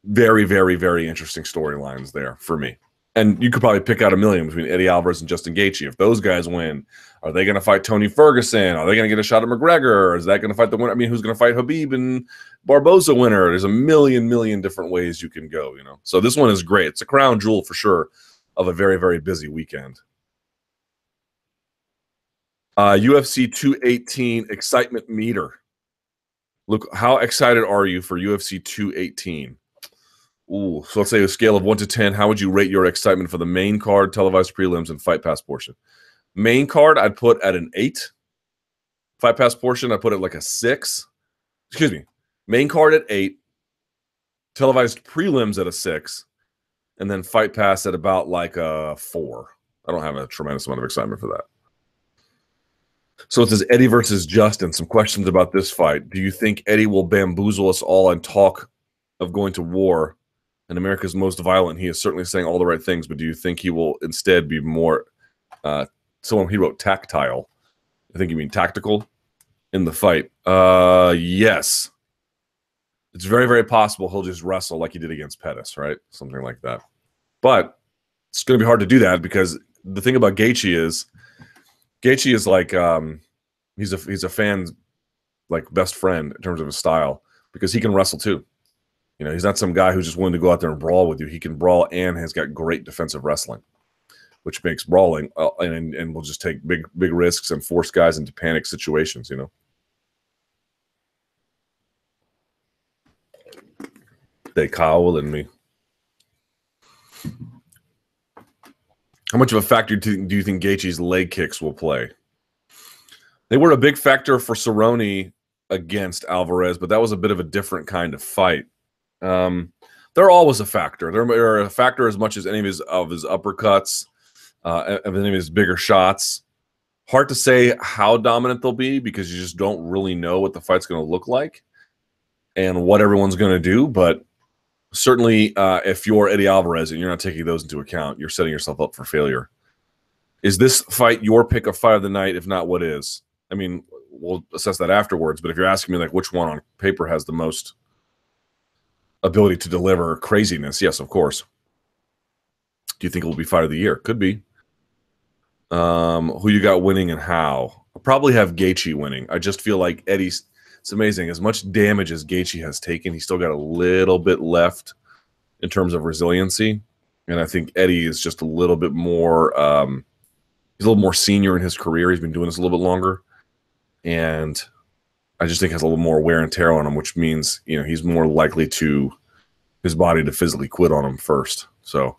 Very, very, very interesting storylines there for me. And you could probably pick out a million between Eddie Alvarez and Justin Gaethje. If those guys win, are they going to fight Tony Ferguson? Are they going to get a shot at McGregor? Is that going to fight the winner? I mean, who's going to fight Habib and Barboza winner? There's a million different ways you can go, you know. So this one is great. It's a crown jewel for sure of a very busy weekend. UFC 218 excitement meter. Look, how excited are you for UFC 218? Ooh, so let's say a scale of 1 to 10. How would you rate your excitement for the main card, televised prelims, and fight pass portion? Main card, I'd put at an 8. Fight pass portion, I'd put it like a 6. Excuse me. Main card at 8. Televised prelims at a 6. And then fight pass at about like a 4. I don't have a tremendous amount of excitement for that. So it says Eddie versus Justin. Some questions about this fight. Do you think Eddie will bamboozle us all and talk of going to war? And America's most violent. He is certainly saying all the right things, but do you think he will instead be more someone he wrote tactile? I think you mean tactical in the fight. Yes. It's very possible he'll just wrestle like he did against Pettis, right? Something like that. But it's going to be hard to do that because the thing about Gaethje is like he's a fan's like best friend in terms of his style because he can wrestle too. You know, he's not some guy who's just willing to go out there and brawl with you. He can brawl and has got great defensive wrestling, which makes brawling and will just take big risks and force guys into panic situations, you know. They cowl in me. How much of a factor do you think Gaethje's leg kicks will play? They were a big factor for Cerrone against Alvarez, but that was a bit of a different kind of fight. They're always a factor. They're a factor as much as any of his uppercuts, of any of his bigger shots. Hard to say how dominant they'll be because you just don't really know what the fight's going to look like and what everyone's going to do. But certainly, if you're Eddie Alvarez and you're not taking those into account, you're setting yourself up for failure. Is this fight your pick of fight of the night? If not, what is? I mean, we'll assess that afterwards. But if you're asking me like which one on paper has the most ability to deliver craziness, yes, of course. Do you think it will be fight of the year? Could be. Who you got winning and how? I'll probably have Gaethje winning. I just feel like Eddie's. It's amazing. As much damage as Gaethje has taken, he's still got a little bit left in terms of resiliency. And I think Eddie is just a little bit more. He's a little more senior in his career. He's been doing this a little bit longer, and I just think has a little more wear and tear on him, which means, you know, he's more likely to his body to physically quit on him first. So,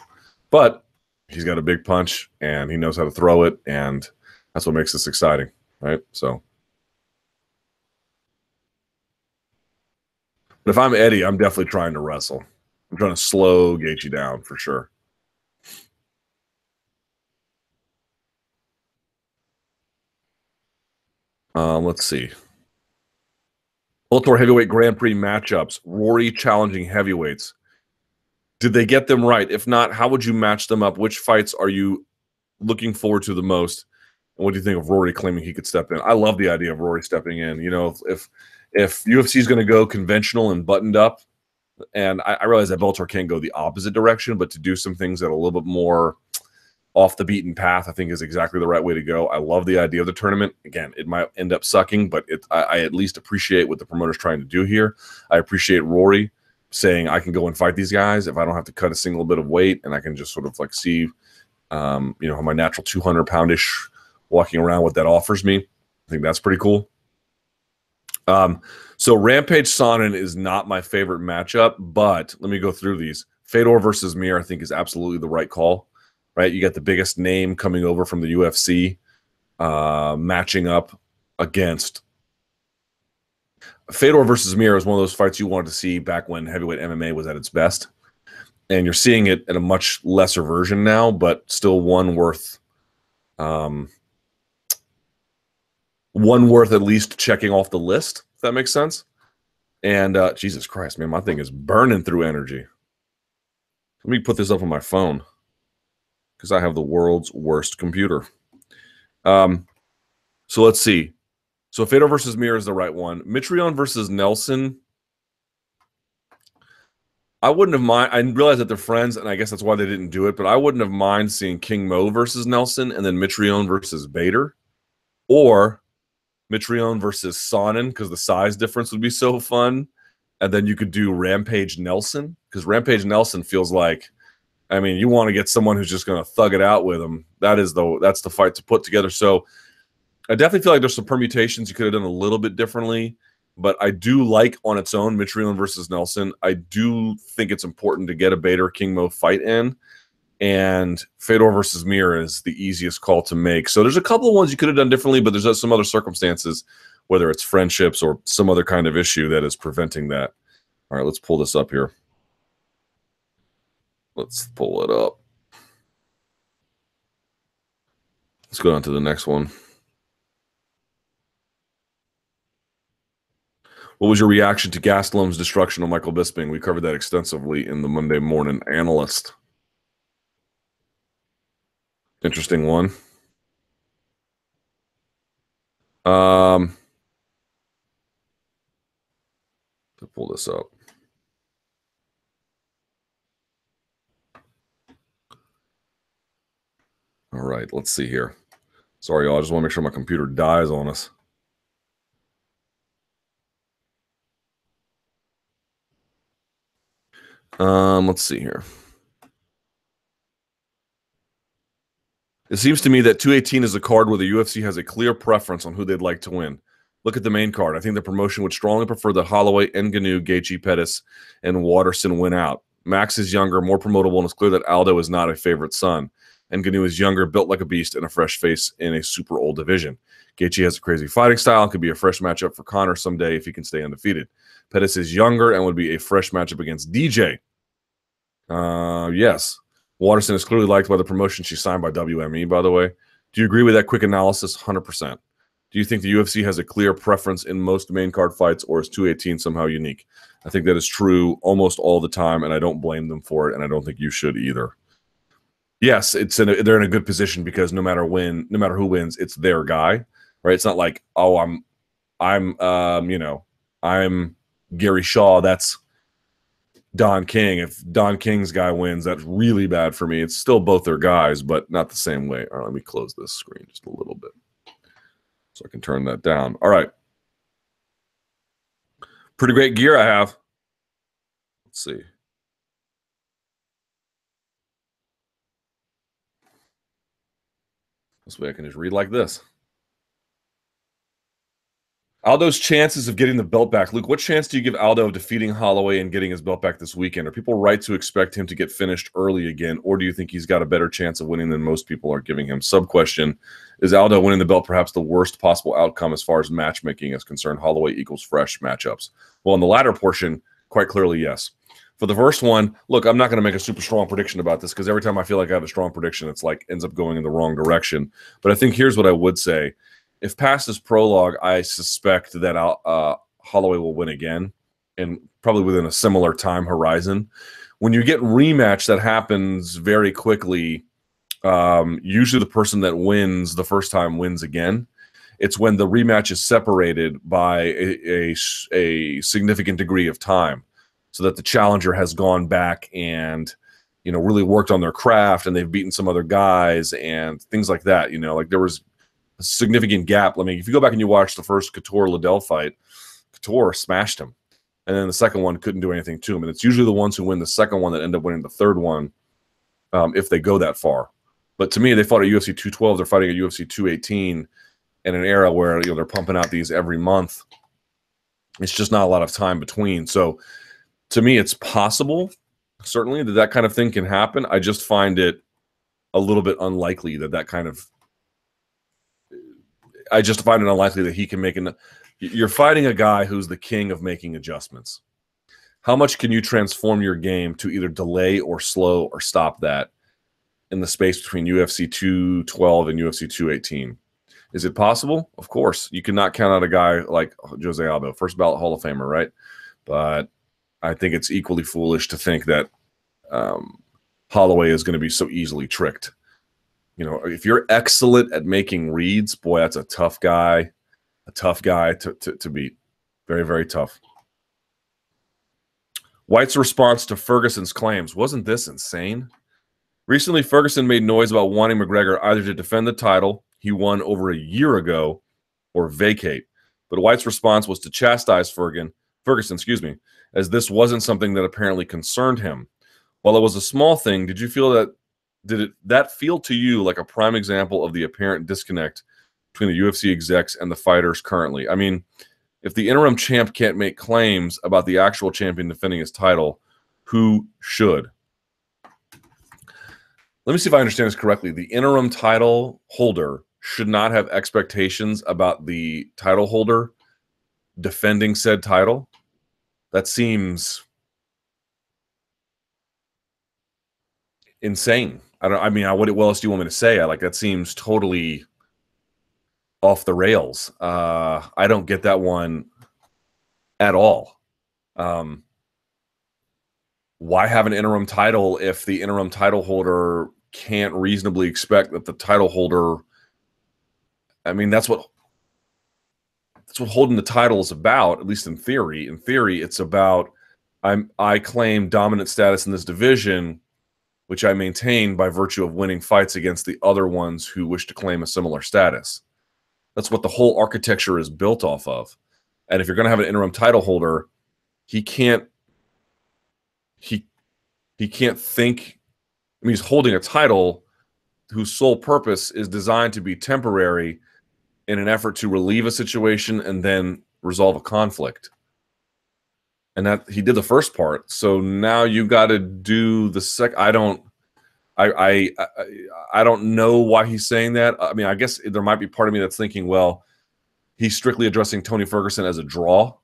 but he's got a big punch and he knows how to throw it, and that's what makes this exciting, right? So, but if I'm Eddie, I'm definitely trying to wrestle. I'm trying to slow Gaethje down for sure. Let's see. Bellator heavyweight Grand Prix matchups. Rory challenging heavyweights. Did they get them right? If not, how would you match them up? Which fights are you looking forward to the most? And what do you think of Rory claiming he could step in? I love the idea of Rory stepping in. You know, if UFC is going to go conventional and buttoned up, and I realize that Bellator can go the opposite direction, but to do some things that are a little bit more off the beaten path, I think is exactly the right way to go. I love the idea of the tournament. Again, it might end up sucking, but I at least appreciate what the promoter's trying to do here. I appreciate Rory saying I can go and fight these guys if I don't have to cut a single bit of weight, and I can just sort of like see, you know, my natural 200-poundish walking around, what that offers me. I think that's pretty cool. So Rampage Sonnen is not my favorite matchup, but let me go through these. Fedor versus Mir, I think, is absolutely the right call. Right, you got the biggest name coming over from the UFC, matching up against Fedor versus Mir is one of those fights you wanted to see back when heavyweight MMA was at its best, and you're seeing it in a much lesser version now, but still one worth at least checking off the list. If that makes sense. And Jesus Christ, man, my thing is burning through energy. Let me put this up on my phone, because I have the world's worst computer. So let's see. So Fedor versus Mir is the right one. Mitrione versus Nelson. I wouldn't have mind. I realized that they're friends, and I guess that's why they didn't do it. But I wouldn't have mind seeing King Mo versus Nelson, and then Mitrione versus Bader, or Mitrione versus Sonnen, because the size difference would be so fun. And then you could do Rampage Nelson, because Rampage Nelson feels like, I mean, you want to get someone who's just going to thug it out with him. That's the fight to put together. So I definitely feel like there's some permutations you could have done a little bit differently. But I do like on its own Mitrione versus Nelson. I do think it's important to get a Bader King Mo fight in. And Fedor versus Mir is the easiest call to make. So there's a couple of ones you could have done differently, but there's some other circumstances, whether it's friendships or some other kind of issue that is preventing that. All right, let's pull this up here. Let's pull it up. Let's go on to the next one. What was your reaction to Gastelum's destruction of Michael Bisping? We covered that extensively in the Monday Morning Analyst. Interesting one. To pull this up. All right, let's see here. Sorry, y'all. I just want to make sure my computer dies on us. Let's see here. It seems to me that 218 is a card where the UFC has a clear preference on who they'd like to win. Look at the main card. I think the promotion would strongly prefer that Holloway, Ngannou, Gaethje, Pettis, and Waterson win out. Max is younger, more promotable, and it's clear that Aldo is not a favorite son. Ngannou is younger, built like a beast, and a fresh face in a super old division. Gaethje has a crazy fighting style and could be a fresh matchup for Conor someday if he can stay undefeated. Pettis is younger and would be a fresh matchup against DJ. Yes. Waterson is clearly liked by the promotion. She signed by WME, by the way. Do you agree with that quick analysis? 100%. Do you think the UFC has a clear preference in most main card fights, or is 218 somehow unique? I think that is true almost all the time, and I don't blame them for it, and I don't think you should either. Yes, they're in a good position because no matter who wins, it's their guy, right? It's not like, oh, I'm Gary Shaw. That's Don King. If Don King's guy wins, that's really bad for me. It's still both their guys, but not the same way. All right, let me close this screen just a little bit so I can turn that down. All right. Pretty great gear I have. Let's see. This way I can just read like this. Aldo's chances of getting the belt back. Luke, what chance do you give Aldo of defeating Holloway and getting his belt back this weekend? Are people right to expect him to get finished early again, or do you think he's got a better chance of winning than most people are giving him? Sub-question, is Aldo winning the belt perhaps the worst possible outcome as far as matchmaking is concerned? Holloway equals fresh matchups. Well, in the latter portion, quite clearly, yes. For the first one, look, I'm not going to make a super strong prediction about this because every time I feel like I have a strong prediction, it's like ends up going in the wrong direction. But I think here's what I would say. If past this prologue, I suspect that Holloway will win again, and probably within a similar time horizon. When you get rematch, that happens very quickly. Usually the person that wins the first time wins again. It's when the rematch is separated by a significant degree of time, so that the challenger has gone back and really worked on their craft, and they've beaten some other guys and things like that. Like there was a significant gap. I mean, if you go back and you watch the first Couture-Liddell fight, Couture smashed him. And then the second one couldn't do anything to him. And it's usually the ones who win the second one that end up winning the third one if they go that far. But to me, they fought at UFC 212. They're fighting at UFC 218 in an era where they're pumping out these every month. It's just not a lot of time between. So to me, it's possible, certainly, that kind of thing can happen. I just find it a little bit unlikely that kind of I just find it unlikely that he can make an. You're fighting a guy who's the king of making adjustments. How much can you transform your game to either delay or slow or stop that in the space between UFC 212 and UFC 218? Is it possible? Of course. You cannot count out a guy like Jose Aldo, first ballot Hall of Famer, right? But I think it's equally foolish to think that Holloway is going to be so easily tricked. If you're excellent at making reads, boy, that's a tough guy to beat. Very, very tough. White's response to Ferguson's claims. Wasn't this insane? Recently, Ferguson made noise about wanting McGregor either to defend the title he won over a year ago or vacate. But White's response was to chastise Ferguson, as this wasn't something that apparently concerned him. While it was a small thing, did that feel to you like a prime example of the apparent disconnect between the UFC execs and the fighters currently? I mean, if the interim champ can't make claims about the actual champion defending his title, who should? Let me see if I understand this correctly. The interim title holder should not have expectations about the title holder defending said title. That seems insane. What else do you want me to say? That seems totally off the rails. I don't get that one at all. Why have an interim title if the interim title holder can't reasonably expect that the title holder? I mean, that's what holding the title is about, at least in theory. In theory, it's about I claim dominant status in this division, which I maintain by virtue of winning fights against the other ones who wish to claim a similar status. That's what the whole architecture is built off of. And if you're going to have an interim title holder, he can't think. I mean, he's holding a title whose sole purpose is designed to be temporary in an effort to relieve a situation and then resolve a conflict. And that he did the first part. So now you got to do the second. I don't know why he's saying that. I mean, I guess there might be part of me that's thinking, well, he's strictly addressing Tony Ferguson as a draw.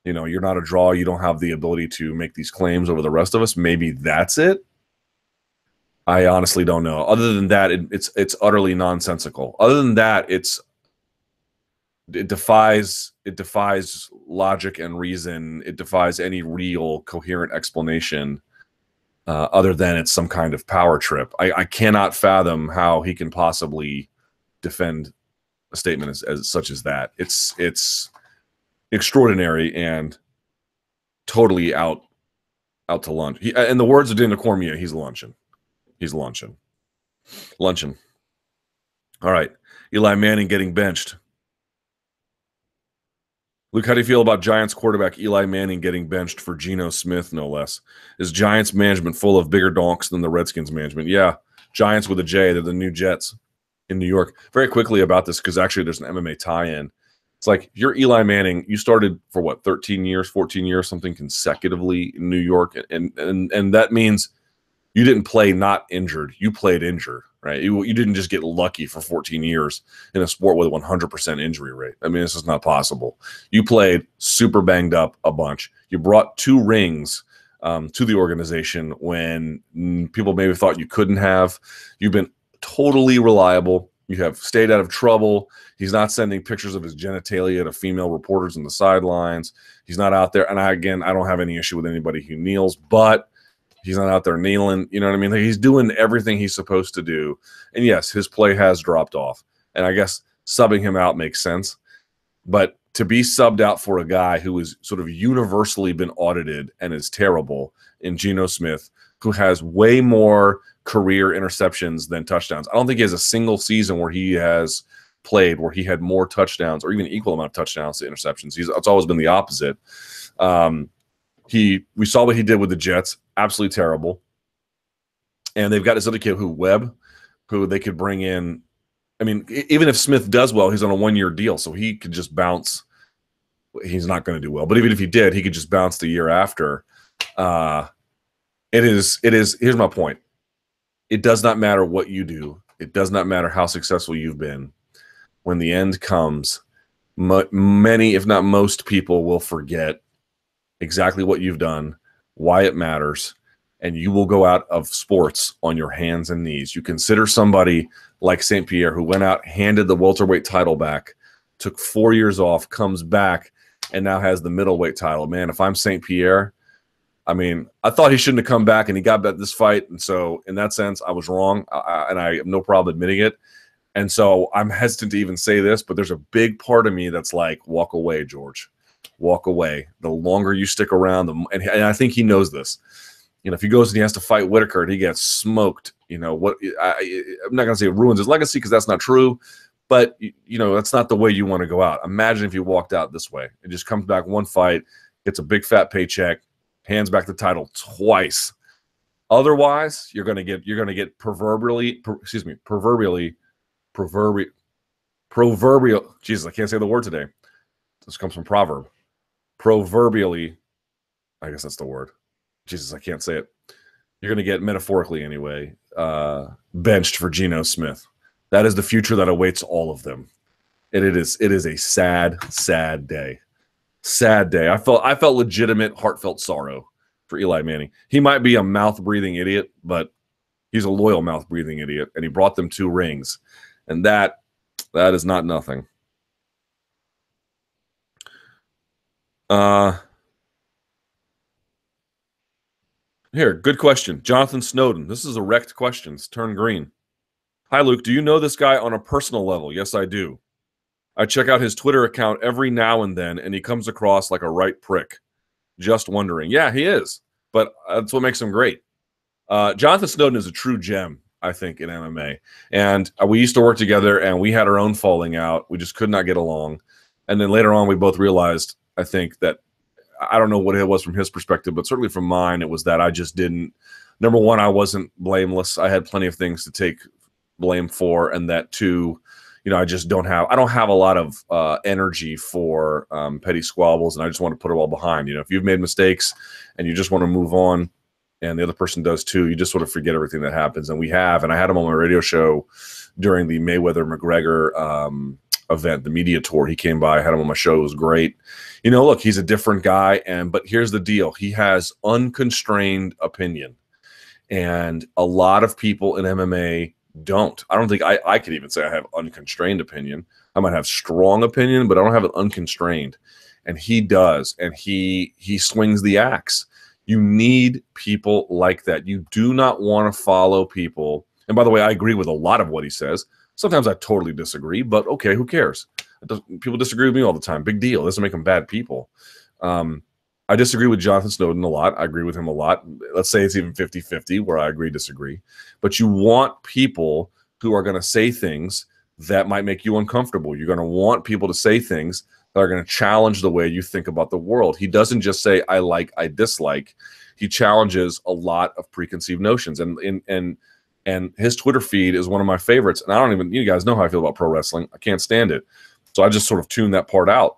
You know, you're not a draw. You don't have the ability to make these claims over the rest of us. Maybe that's it. I honestly don't know. Other than that, it's utterly nonsensical. Other than that, it defies logic and reason. It defies any real coherent explanation, other than it's some kind of power trip. I cannot fathom how he can possibly defend a statement as such as that. It's extraordinary and totally out to lunch. In the words of Dana Cormier, he's lunching. He's lunching. All right. Eli Manning getting benched. Luke, how do you feel about Giants quarterback Eli Manning getting benched for Geno Smith, no less? Is Giants management full of bigger donks than the Redskins management? Yeah, Giants with a J. They're the new Jets in New York. Very quickly about this, because actually there's an MMA tie-in. It's like, you're Eli Manning. You started for what, 13 years, 14 years, something consecutively in New York. And that means you didn't play not injured. You played injured, right? You didn't just get lucky for 14 years in a sport with a 100% injury rate. I mean, this is not possible. You played super banged up a bunch. You brought 2 rings to the organization when people maybe thought you couldn't have. You've been totally reliable. You have stayed out of trouble. He's not sending pictures of his genitalia to female reporters on the sidelines. He's not out there. And I don't have any issue with anybody who kneels, but he's not out there kneeling. You know what I mean? Like, he's doing everything he's supposed to do. And yes, his play has dropped off. And I guess subbing him out makes sense. But to be subbed out for a guy who has sort of universally been audited and is terrible in Geno Smith, who has way more career interceptions than touchdowns. I don't think he has a single season where he has played where he had more touchdowns or even equal amount of touchdowns to interceptions. It's always been the opposite. We saw what he did with the Jets. Absolutely terrible. And they've got this other kid, Webb, who they could bring in. I mean, even if Smith does well, he's on a 1-year deal, so he could just bounce. He's not going to do well, but even if he did, he could just bounce the year after. Here's my point. It does not matter what you do. It does not matter how successful you've been. When the end comes, many, if not most people, will forget exactly what you've done, why it matters, and you will go out of sports on your hands and knees. You consider somebody like St. Pierre, who went out, handed the welterweight title back, took 4 years off, comes back, and now has the middleweight title. Man, if I'm St. Pierre, I mean, I thought he shouldn't have come back, and he got back this fight. And so in that sense, I was wrong, and I have no problem admitting it. And so I'm hesitant to even say this, but there's a big part of me that's like, walk away, George. walk away. The longer you stick around, and I think he knows this. You know, if he goes and he has to fight Whitaker and he gets smoked, you know, I'm not going to say it ruins his legacy because that's not true, but, you know, that's not the way you want to go out. Imagine if you walked out this way. It just comes back one fight, gets a big fat paycheck, hands back the title twice. Otherwise, you're going to get proverbial, Jesus, I can't say the word today. This comes from proverb. Proverbially, I guess that's the word. Jesus, I can't say it. You're going to get, metaphorically anyway, benched for Geno Smith. That is the future that awaits all of them. And it is a sad, sad day. Sad day. I felt legitimate, heartfelt sorrow for Eli Manning. He might be a mouth-breathing idiot, but he's a loyal mouth-breathing idiot, and he brought them 2 rings. And that is not nothing. Here, good question. Jonathan Snowden. This is erect questions. Turn green. Hi, Luke. Do you know this guy on a personal level? Yes, I do. I check out his Twitter account every now and then, and he comes across like a right prick. Just wondering. Yeah, he is. But that's what makes him great. Jonathan Snowden is a true gem, I think, in MMA. And we used to work together, and we had our own falling out. We just could not get along. And then later on, we both realized, I think, that I don't know what it was from his perspective, but certainly from mine, it was that I just didn't. Number one, I wasn't blameless. I had plenty of things to take blame for, and that too, you know, I don't have a lot of energy for petty squabbles, and I just want to put it all behind. You know, if you've made mistakes and you just want to move on, and the other person does too, you just sort of forget everything that happens. And we have, and I had him on my radio show during the Mayweather-McGregor event, the media tour. He came by, I had him on my show. It was great. You know, look, he's a different guy, but here's the deal. He has unconstrained opinion, and a lot of people in MMA don't. I don't think I could even say I have unconstrained opinion. I might have strong opinion, but I don't have it unconstrained. And he does, and he swings the axe. You need people like that. You do not want to follow people. And by the way, I agree with a lot of what he says. Sometimes I totally disagree, but okay, who cares? People disagree with me all the time. Big deal. It doesn't make them bad people. I disagree with Jonathan Snowden a lot. I agree with him a lot. Let's say it's even 50-50 where I agree, disagree. But you want people who are going to say things that might make you uncomfortable. You're going to want people to say things that are going to challenge the way you think about the world. He doesn't just say, I like, I dislike. He challenges a lot of preconceived notions. And his Twitter feed is one of my favorites. And I don't even, you guys know how I feel about pro wrestling. I can't stand it. So I just sort of tune that part out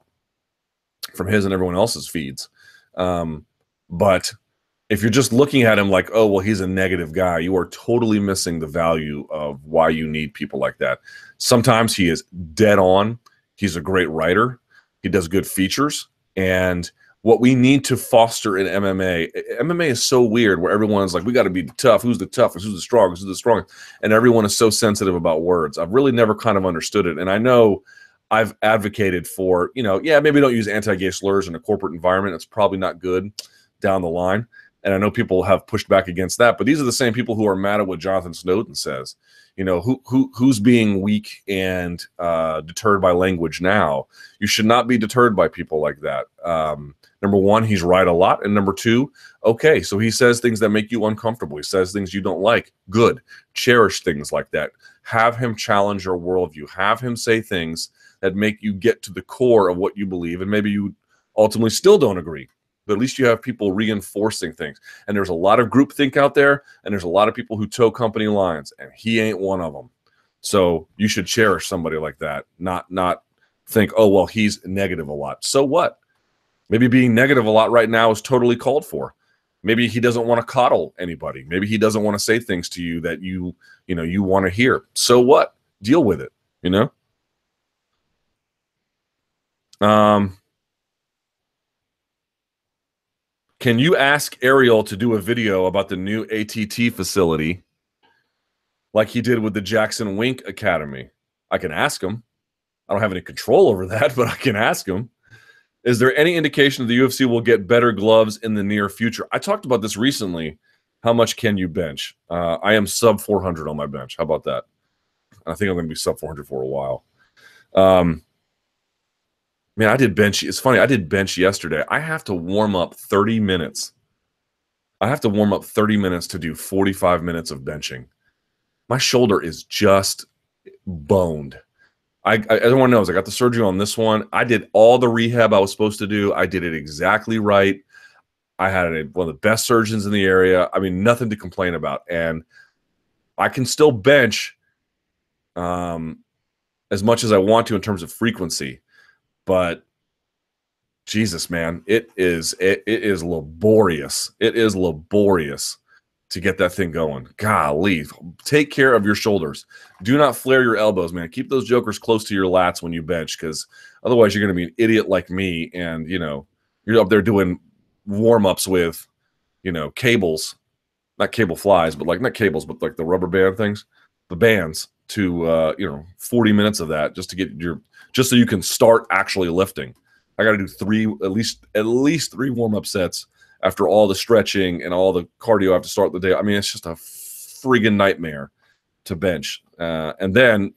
from his and everyone else's feeds. But if you're just looking at him like, oh, well, he's a negative guy, you are totally missing the value of why you need people like that. Sometimes he is dead on. He's a great writer. He does good features. And what we need to foster in MMA is so weird where everyone's like, we got to be tough. Who's the toughest? Who's the strongest? Who's the strongest? And everyone is so sensitive about words. I've really never kind of understood it. And I know I've advocated for, you know, yeah, maybe don't use anti-gay slurs in a corporate environment. It's probably not good down the line. And I know people have pushed back against that, but these are the same people who are mad at what Jonathan Snowden says. You know, who's being weak and deterred by language now? You should not be deterred by people like that. Number one, he's right a lot. And number two, okay, so he says things that make you uncomfortable. He says things you don't like. Good. Cherish things like that. Have him challenge your worldview. Have him say things that make you get to the core of what you believe. And maybe you ultimately still don't agree, but at least you have people reinforcing things. And there's a lot of groupthink out there, and there's a lot of people who toe company lines, and he ain't one of them. So you should cherish somebody like that, not think, oh, well, he's negative a lot. So what? Maybe being negative a lot right now is totally called for. Maybe he doesn't want to coddle anybody. Maybe he doesn't want to say things to you that you want to hear. So what? Deal with it, you know? Can you ask Ariel to do a video about the new ATT facility like he did with the Jackson Wink Academy? I can ask him. I don't have any control over that, but I can ask him. Is there any indication the UFC will get better gloves in the near future? I talked about this recently. How much can you bench? I am sub 400 on my bench. How about that? I think I'm going to be sub 400 for a while. Man, I did bench. It's funny. I did bench yesterday. I have to warm up 30 minutes. I have to warm up 30 minutes to do 45 minutes of benching. My shoulder is just boned. Everyone knows I got the surgery on this one. I did all the rehab I was supposed to do. I did it exactly right. I had one of the best surgeons in the area. I mean, nothing to complain about. And I can still bench as much as I want to in terms of frequency. But Jesus, man, it is laborious. It is laborious to get that thing going. Golly, take care of your shoulders. Do not flare your elbows, man. Keep those jokers close to your lats when you bench, because otherwise you're going to be an idiot like me, and you're up there doing warm-ups with cables, not cable flies, but not cables, but like the rubber band things, the bands, to 40 minutes of that just to get just so you can start actually lifting. I got to do at least three warm-up sets after all the stretching and all the cardio I have to start the day. I mean, it's just a friggin' nightmare to bench. And then,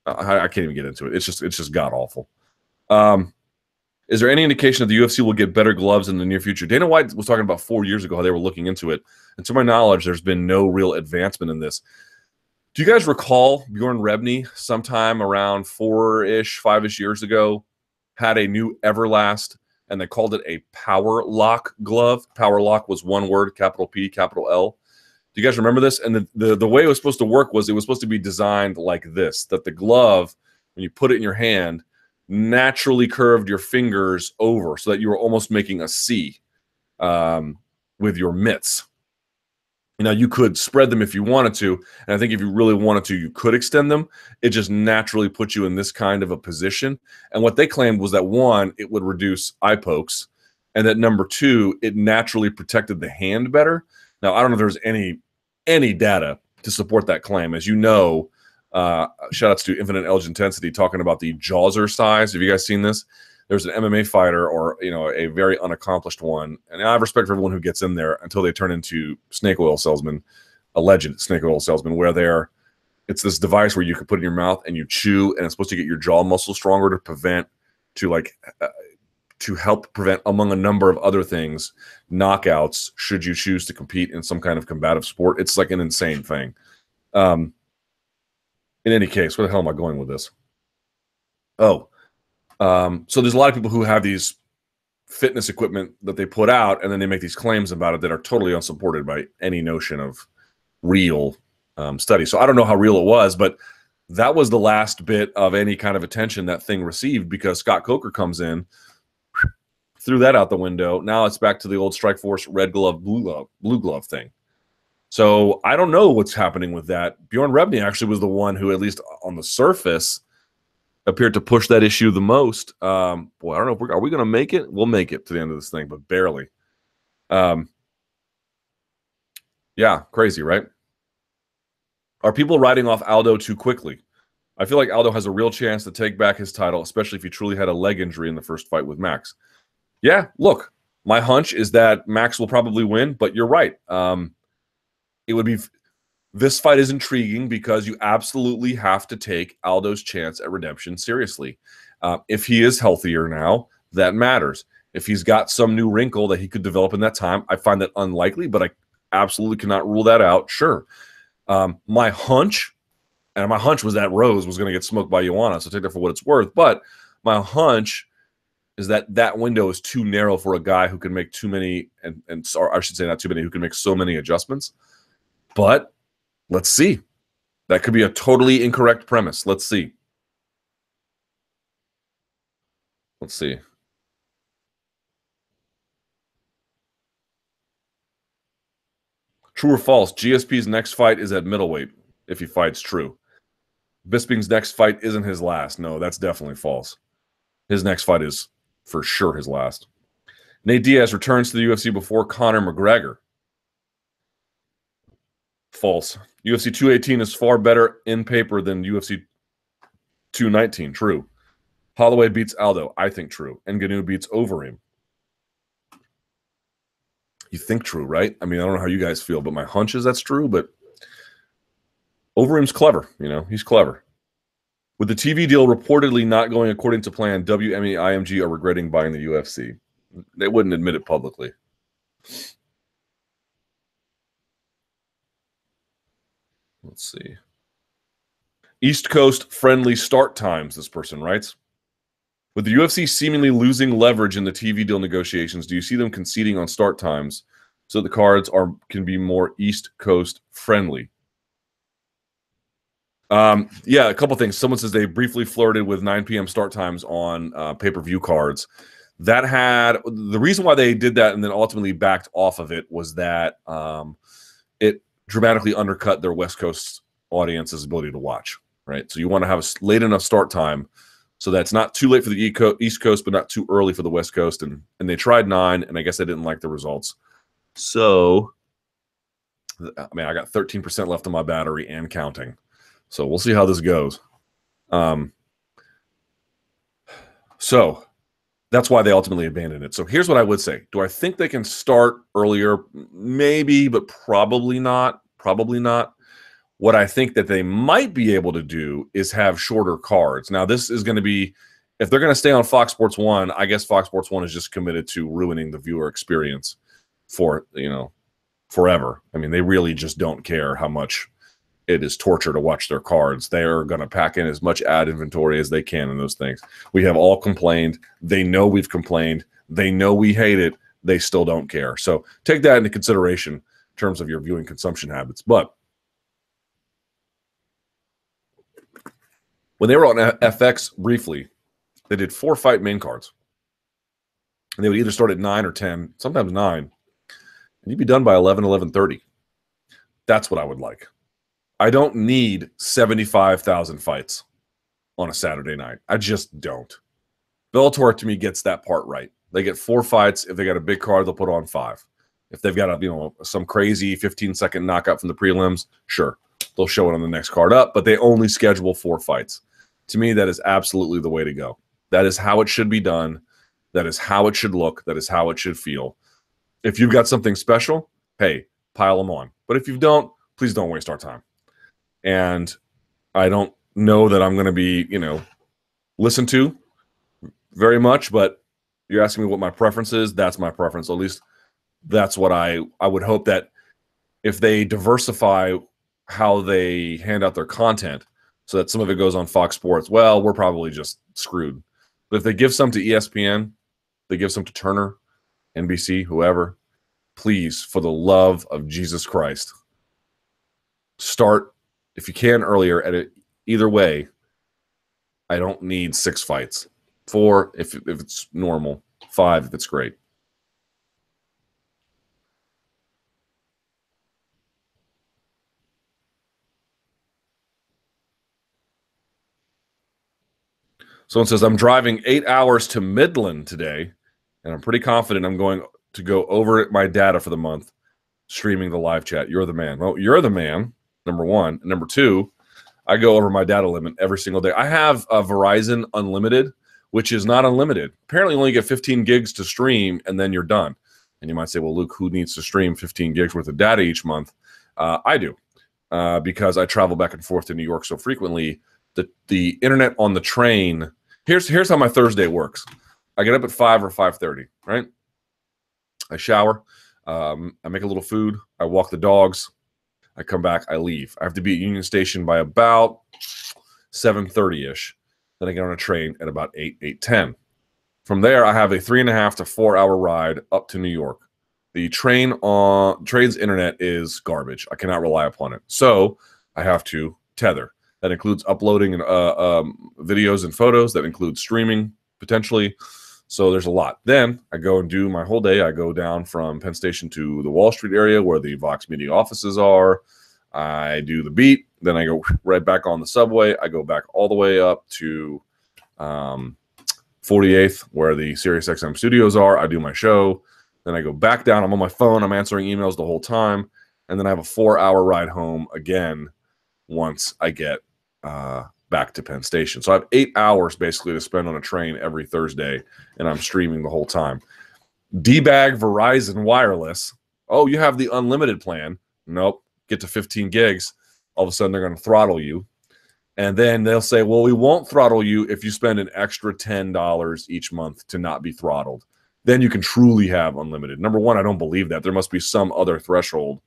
I can't even get into it. It's just god awful. Is there any indication that the UFC will get better gloves in the near future? Dana White was talking about 4 years ago how they were looking into it. And to my knowledge, there's been no real advancement in this. Do you guys recall Bjorn Rebney sometime around 5-ish years ago had a new Everlast, and they called it a Power Lock glove? Power Lock was one word, capital P, capital L. Do you guys remember this? And the way it was supposed to work was it was supposed to be designed like this, that the glove, when you put it in your hand, naturally curved your fingers over so that you were almost making a C with your mitts. Now, you could spread them if you wanted to, and I think if you really wanted to, you could extend them. It just naturally puts you in this kind of a position. And what they claimed was that, one, it would reduce eye pokes, and that number two, it naturally protected the hand better. Now, I don't know if there's any data to support that claim. As you know, shout outs to Infinite Edge Intensity talking about the Jawser size. Have you guys seen this? There's an MMA fighter, or a very unaccomplished one, and I have respect for everyone who gets in there until they turn into snake oil salesmen, alleged snake oil salesmen, where it's this device where you can put in your mouth and you chew, and it's supposed to get your jaw muscle stronger to help prevent, among a number of other things, knockouts should you choose to compete in some kind of combative sport. It's like an insane thing. In any case, where the hell am I going with this? So there's a lot of people who have these fitness equipment that they put out, and then they make these claims about it that are totally unsupported by any notion of real study. So I don't know how real it was, but that was the last bit of any kind of attention that thing received, because Scott Coker comes in, threw that out the window. Now it's back to the old Strikeforce red glove, blue glove thing. So I don't know what's happening with that. Bjorn Rebney actually was the one who, at least on the surface, appeared to push that issue the most. Boy, I don't know. Are we going to make it? We'll make it to the end of this thing, but barely. Yeah, crazy, right? Are people writing off Aldo too quickly? I feel like Aldo has a real chance to take back his title, especially if he truly had a leg injury in the first fight with Max. Yeah, look, my hunch is that Max will probably win, but you're right. It would be... This fight is intriguing because you absolutely have to take Aldo's chance at redemption seriously. If he is healthier now, that matters. If he's got some new wrinkle that he could develop in that time, I find that unlikely, but I absolutely cannot rule that out. Sure. My hunch was that Rose was going to get smoked by Joanna, so take that for what it's worth. But my hunch is that window is too narrow for a guy who can make too many, or I should say not too many, who can make so many adjustments. But let's see. That could be a totally incorrect premise. Let's see. Let's see. True or false? GSP's next fight is at middleweight, if he fights. True. Bisping's next fight isn't his last. No, that's definitely false. His next fight is for sure his last. Nate Diaz returns to the UFC before Conor McGregor. False. UFC 218 is far better in paper than UFC 219. True. Holloway beats Aldo. I think true. And Ngannou beats Overeem. You think true, right? I mean, I don't know how you guys feel, but my hunch is that's true. But Overeem's clever. He's clever. With the TV deal reportedly not going according to plan, WME IMG are regretting buying the UFC. They wouldn't admit it publicly. Let's see. East Coast friendly start times, this person writes. With the UFC seemingly losing leverage in the TV deal negotiations, do you see them conceding on start times so the cards can be more East Coast friendly? Yeah, a couple things. Someone says they briefly flirted with 9 p.m. start times on pay-per-view cards. That had the reason why they did that and then ultimately backed off of it was that it dramatically undercut their West Coast audience's ability to watch. Right, so you want to have a late enough start time so that's not too late for the East Coast, but not too early for the West Coast. And they tried 9, and I guess they didn't like the results. So, I mean, I got 13% left on my battery and counting. So we'll see how this goes. So that's why they ultimately abandoned it. So here's what I would say. Do I think they can start earlier? Maybe, but probably not. Probably not. What I think that they might be able to do is have shorter cards. Now, this is going to be, if they're going to stay on Fox Sports 1, I guess Fox Sports 1 is just committed to ruining the viewer experience for, forever. I mean, they really just don't care how much it is torture to watch their cards. They're going to pack in as much ad inventory as they can in those things. We have all complained. They know we've complained. They know we hate it. They still don't care. So take that into consideration in terms of your viewing consumption habits. But when they were on FX briefly, they did 4-fight main cards. And they would either start at 9 or 10, sometimes 9. And you'd be done by 11, 11:30. That's what I would like. I don't need 75,000 fights on a Saturday night. I just don't. Bellator, to me, gets that part right. They get 4 fights. If they got a big card, they'll put on 5. If they've got some crazy 15-second knockout from the prelims, sure, they'll show it on the next card up, but they only schedule 4 fights. To me, that is absolutely the way to go. That is how it should be done. That is how it should look. That is how it should feel. If you've got something special, hey, pile them on. But if you don't, please don't waste our time. And I don't know that I'm going to be, listened to very much, but you're asking me what my preference is. That's my preference. At least that's what I would hope that if they diversify how they hand out their content so that some of it goes on Fox Sports, well, we're probably just screwed. But if they give some to ESPN, they give some to Turner, NBC, whoever, please, for the love of Jesus Christ, start, if you can, earlier at it. Either way, I don't need 6 fights. 4 if it's normal, 5 if it's great. Someone says, I'm driving 8 hours to Midland today, and I'm pretty confident I'm going to go over my data for the month, streaming the live chat. You're the man. Well, you're the man, number one. And number two, I go over my data limit every single day. I have a Verizon Unlimited, which is not unlimited. Apparently, you only get 15 gigs to stream, and then you're done. And you might say, well, Luke, who needs to stream 15 gigs worth of data each month? I do, because I travel back and forth to New York so frequently. The internet on the train, here's how my Thursday works. I get up at 5 or 5:30, right? I shower. I make a little food. I walk the dogs. I come back. I leave. I have to be at Union Station by about 7:30-ish. Then I get on a train at about 8:10. From there, I have a 3.5 to 4 hour ride up to New York. The train's internet is garbage. I cannot rely upon it. So I have to tether. That includes uploading videos and photos. That includes streaming, potentially. So there's a lot. Then I go and do my whole day. I go down from Penn Station to the Wall Street area where the Vox Media offices are. I do the beat. Then I go right back on the subway. I go back all the way up to 48th where the SiriusXM studios are. I do my show. Then I go back down. I'm on my phone. I'm answering emails the whole time. And then I have a 4 hour ride home again once I get back to Penn Station. So I have 8 hours basically to spend on a train every Thursday, and I'm streaming the whole time. D-bag Verizon Wireless. Oh, you have the unlimited plan. Nope. Get to 15 gigs. All of a sudden, they're going to throttle you. And then they'll say, well, we won't throttle you if you spend an extra $10 each month to not be throttled. Then you can truly have unlimited. Number one, I don't believe that. There must be some other threshold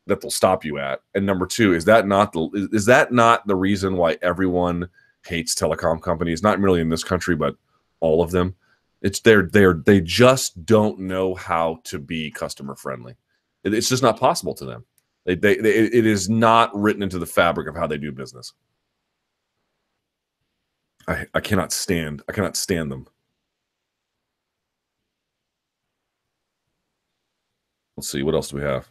that they'll stop you at. And number two, is that not the reason why everyone hates telecom companies? Not merely in this country, but all of them. It's they just don't know how to be customer friendly. It's just not possible to them. It is not written into the fabric of how they do business. I cannot stand them. Let's see, what else do we have?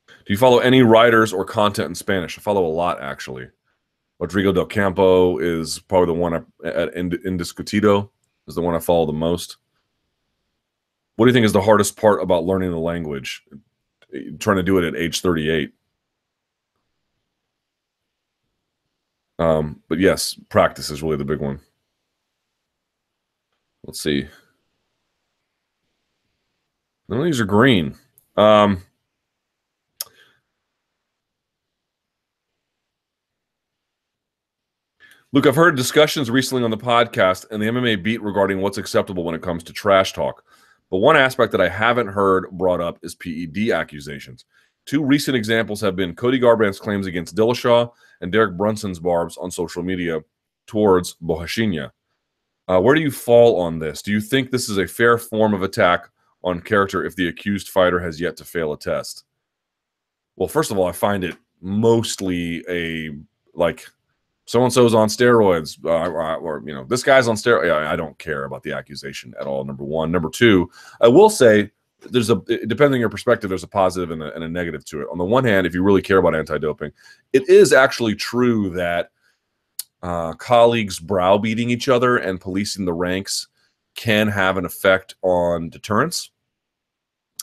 Do you follow any writers or content in Spanish? I follow a lot, actually. Rodrigo Del Campo is probably the one at Indiscutido is the one I follow the most. What do you think is the hardest part about learning the language? Trying to do it at age 38. But yes, practice is really the big one. Let's see. None of these are green. Luke, I've heard discussions recently on the podcast and the MMA beat regarding what's acceptable when it comes to trash talk. But one aspect that I haven't heard brought up is PED accusations. Two recent examples have been Cody Garbrandt's claims against Dillashaw and Derek Brunson's barbs on social media towards Bohashinya. Where do you fall on this? Do you think this is a fair form of attack on character if the accused fighter has yet to fail a test? Well, first of all, I find it mostly so-and-so's on steroids, or this guy's on steroids. I don't care about the accusation at all, number one. Number two, I will say depending on your perspective, there's a positive and a negative to it. On the one hand, if you really care about anti-doping, it is actually true that colleagues browbeating each other and policing the ranks can have an effect on deterrence.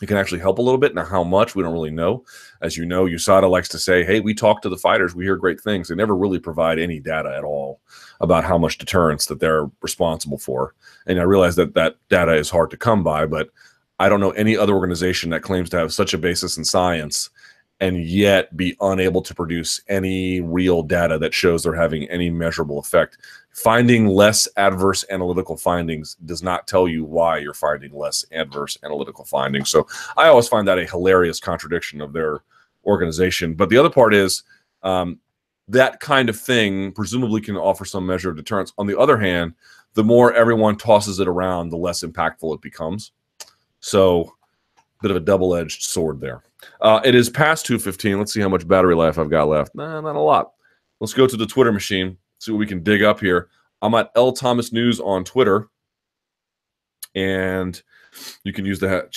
It can actually help a little bit. Now, how much, we don't really know. As you know, USADA likes to say, hey, we talk to the fighters. We hear great things. They never really provide any data at all about how much deterrence that they're responsible for. And I realize that that data is hard to come by, but I don't know any other organization that claims to have such a basis in science and yet be unable to produce any real data that shows they're having any measurable effect. Finding less adverse analytical findings does not tell you why you're finding less adverse analytical findings. So I always find that a hilarious contradiction of their organization. But the other part is that kind of thing presumably can offer some measure of deterrence. On the other hand, the more everyone tosses it around, the less impactful it becomes. So bit of a double-edged sword there. It is past 2:15. Let's see how much battery life I've got left. Nah, not a lot. Let's go to the Twitter machine, see what we can dig up here. I'm at L Thomas News on Twitter, and you can use the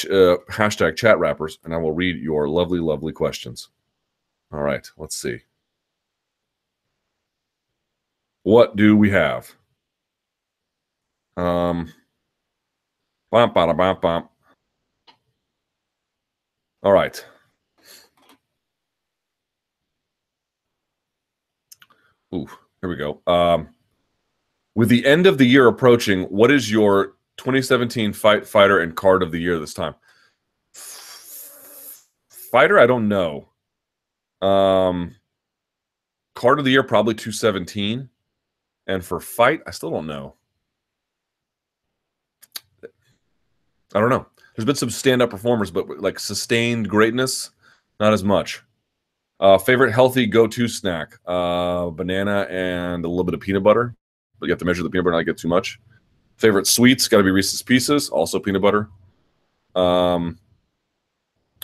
hashtag chat wrappers, and I will read your lovely, lovely questions. All right, let's see. What do we have? Bum, bada, bum, bum. All right. Ooh, here we go. With the end of the year approaching, what is your 2017 fighter and card of the year this time? Fighter, I don't know. Card of the year, probably 217. And for fight, I still don't know. I don't know. There's been some stand-up performers, but like sustained greatness, not as much. Favorite healthy go-to snack? Banana and a little bit of peanut butter. But you have to measure the peanut butter, not get too much. Favorite sweets? Got to be Reese's Pieces, also peanut butter.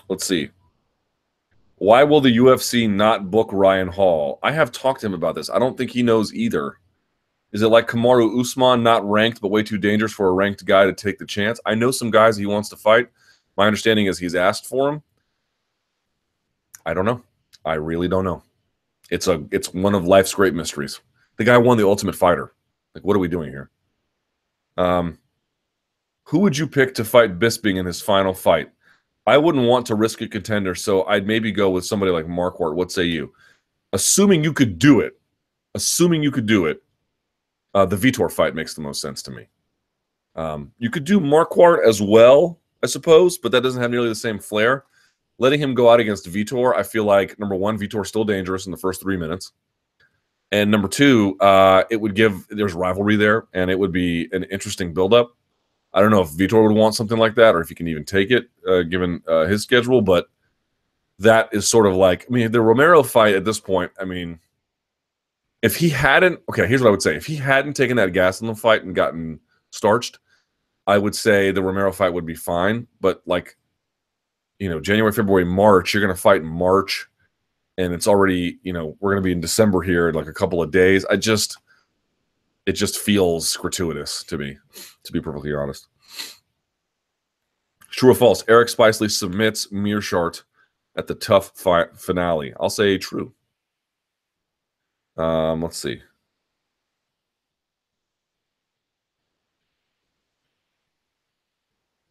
Let's see. Why will the UFC not book Ryan Hall? I have talked to him about this. I don't think he knows either. Is it like Kamaru Usman, not ranked, but way too dangerous for a ranked guy to take the chance? I know some guys he wants to fight. My understanding is he's asked for him. I don't know. I really don't know. It's one of life's great mysteries. The guy won the Ultimate Fighter. Like, what are we doing here? Who would you pick to fight Bisping in his final fight? I wouldn't want to risk a contender, so I'd maybe go with somebody like Marquardt. What say you? Assuming you could do it, the Vitor fight makes the most sense to me. You could do Marquardt as well, I suppose, but that doesn't have nearly the same flair. Letting him go out against Vitor, I feel like, number one, Vitor's still dangerous in the first 3 minutes. And number two, it would give there's rivalry there, and it would be an interesting buildup. I don't know if Vitor would want something like that, or if he can even take it, given his schedule. But that is sort of like, I mean, the Romero fight at this point. I mean, if he hadn't, okay, here's what I would say: if he hadn't taken that gas in the fight and gotten starched, I would say the Romero fight would be fine. But like, January, February, March, you're going to fight in March, and it's already, we're going to be in December here in like a couple of days. It just feels gratuitous to me, to be perfectly honest. True or false? Eric Spicely submits Mearshart at the TUF finale. I'll say true. Let's see.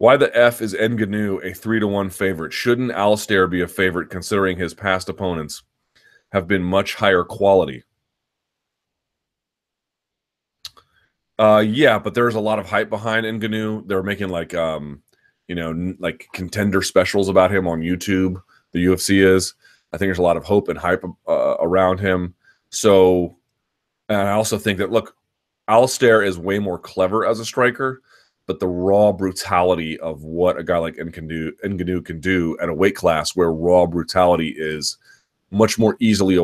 Why the F is Ngannou a 3-1 favorite? Shouldn't Alistair be a favorite considering his past opponents have been much higher quality? Yeah, but there's a lot of hype behind Ngannou. They're making like like contender specials about him on YouTube. The UFC is. I think there's a lot of hope and hype around him. So, and I also think that, look, Alistair is way more clever as a striker, but the raw brutality of what a guy like Ngannou can do at a weight class where raw brutality is much more easily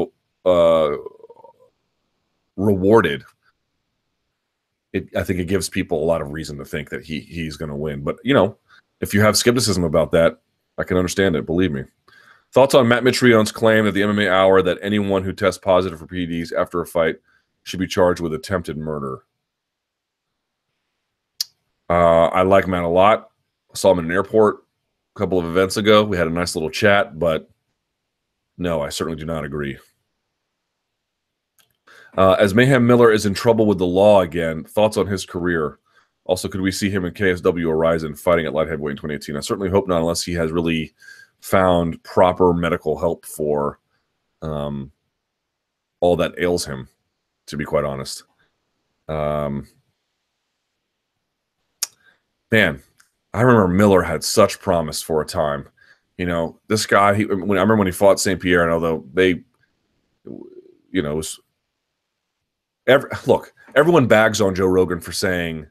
rewarded. I think it gives people a lot of reason to think that he's going to win. But, if you have skepticism about that, I can understand it, believe me. Thoughts on Matt Mitrione's claim that the MMA Hour that anyone who tests positive for PEDs after a fight should be charged with attempted murder? I like Matt a lot. I saw him in an airport a couple of events ago. We had a nice little chat, but no, I certainly do not agree. As Mayhem Miller is in trouble with the law again, thoughts on his career? Also, could we see him in KSW Horizon fighting at light heavyweight in 2018? I certainly hope not, unless he has really found proper medical help for all that ails him, to be quite honest. Man, I remember Miller had such promise for a time. This guy, I remember when he fought St. Pierre, and although they, look, everyone bags on Joe Rogan for saying,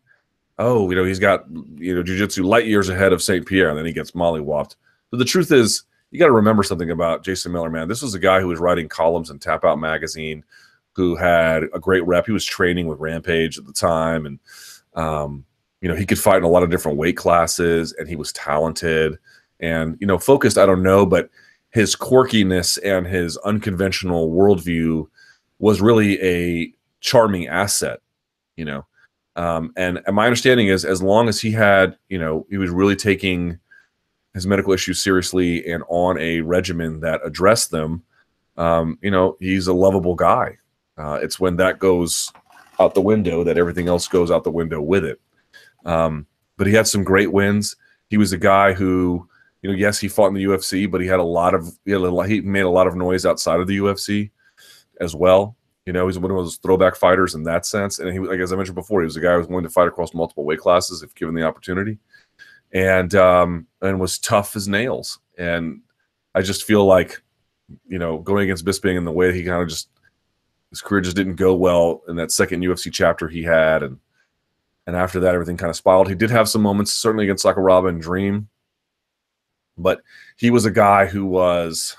oh, he's got, jiu-jitsu light years ahead of St. Pierre, and then he gets mollywopped. But the truth is, you got to remember something about Jason Miller, man. This was a guy who was writing columns in Tap Out magazine, who had a great rep. He was training with Rampage at the time, and he could fight in a lot of different weight classes, and he was talented and focused. I don't know, but his quirkiness and his unconventional worldview was really a charming asset. And my understanding is, as long as he had, he was really taking his medical issues seriously and on a regimen that addressed them, he's a lovable guy. It's when that goes out the window that everything else goes out the window with it. But he had some great wins. He was a guy who, yes, he fought in the UFC, but he made a lot of noise outside of the UFC as well. He's one of those throwback fighters in that sense. And he, like, as I mentioned before, he was a guy who was willing to fight across multiple weight classes if given the opportunity, and was tough as nails. And I just feel like, going against Bisping in the way that he kind of his career just didn't go well in that second UFC chapter he had. And after that, everything kind of spiraled. He did have some moments, certainly against Sakuraba and Dream, but he was a guy who was,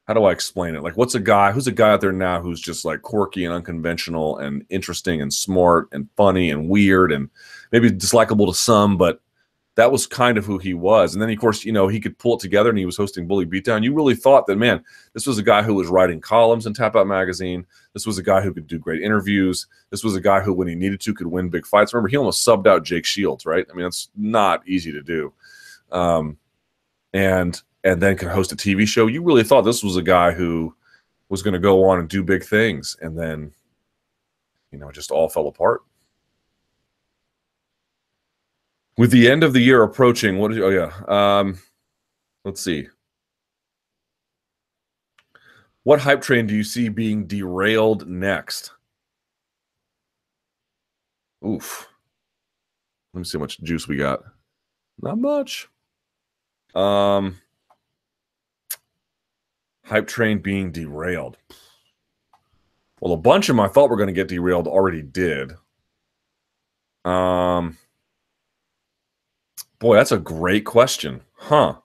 how do I explain it? Like, who's a guy out there now who's just like quirky and unconventional and interesting and smart and funny and weird and maybe dislikable to some, but that was kind of who he was. And then, of course, he could pull it together, and he was hosting Bully Beatdown. You really thought that, man, this was a guy who was writing columns in Tap Out magazine. This was a guy who could do great interviews. This was a guy who, when he needed to, could win big fights. Remember, he almost subbed out Jake Shields, right? I mean, that's not easy to do. And then could host a TV show. You really thought this was a guy who was going to go on and do big things. And then, it just all fell apart. With the end of the year approaching, let's see. What hype train do you see being derailed next? Oof. Let me see how much juice we got. Not much. Hype train being derailed. Well, a bunch of them I thought were going to get derailed already did. Boy, that's a great question. Huh.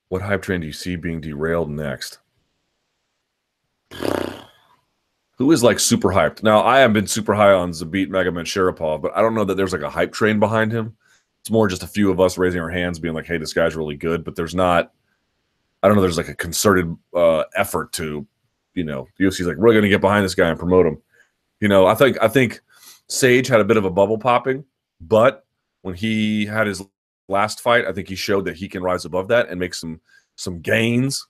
What hype train do you see being derailed next? Who is like super hyped? Now, I have been super high on Zabit Magomedsharipov, but I don't know that there's like a hype train behind him. It's more just a few of us raising our hands being like, hey, this guy's really good, but there's not, I don't know, there's like a concerted effort to, the UFC's like, we're going to get behind this guy and promote him. I think Sage had a bit of a bubble popping, but when he had his last fight, I think he showed that he can rise above that and make some gains.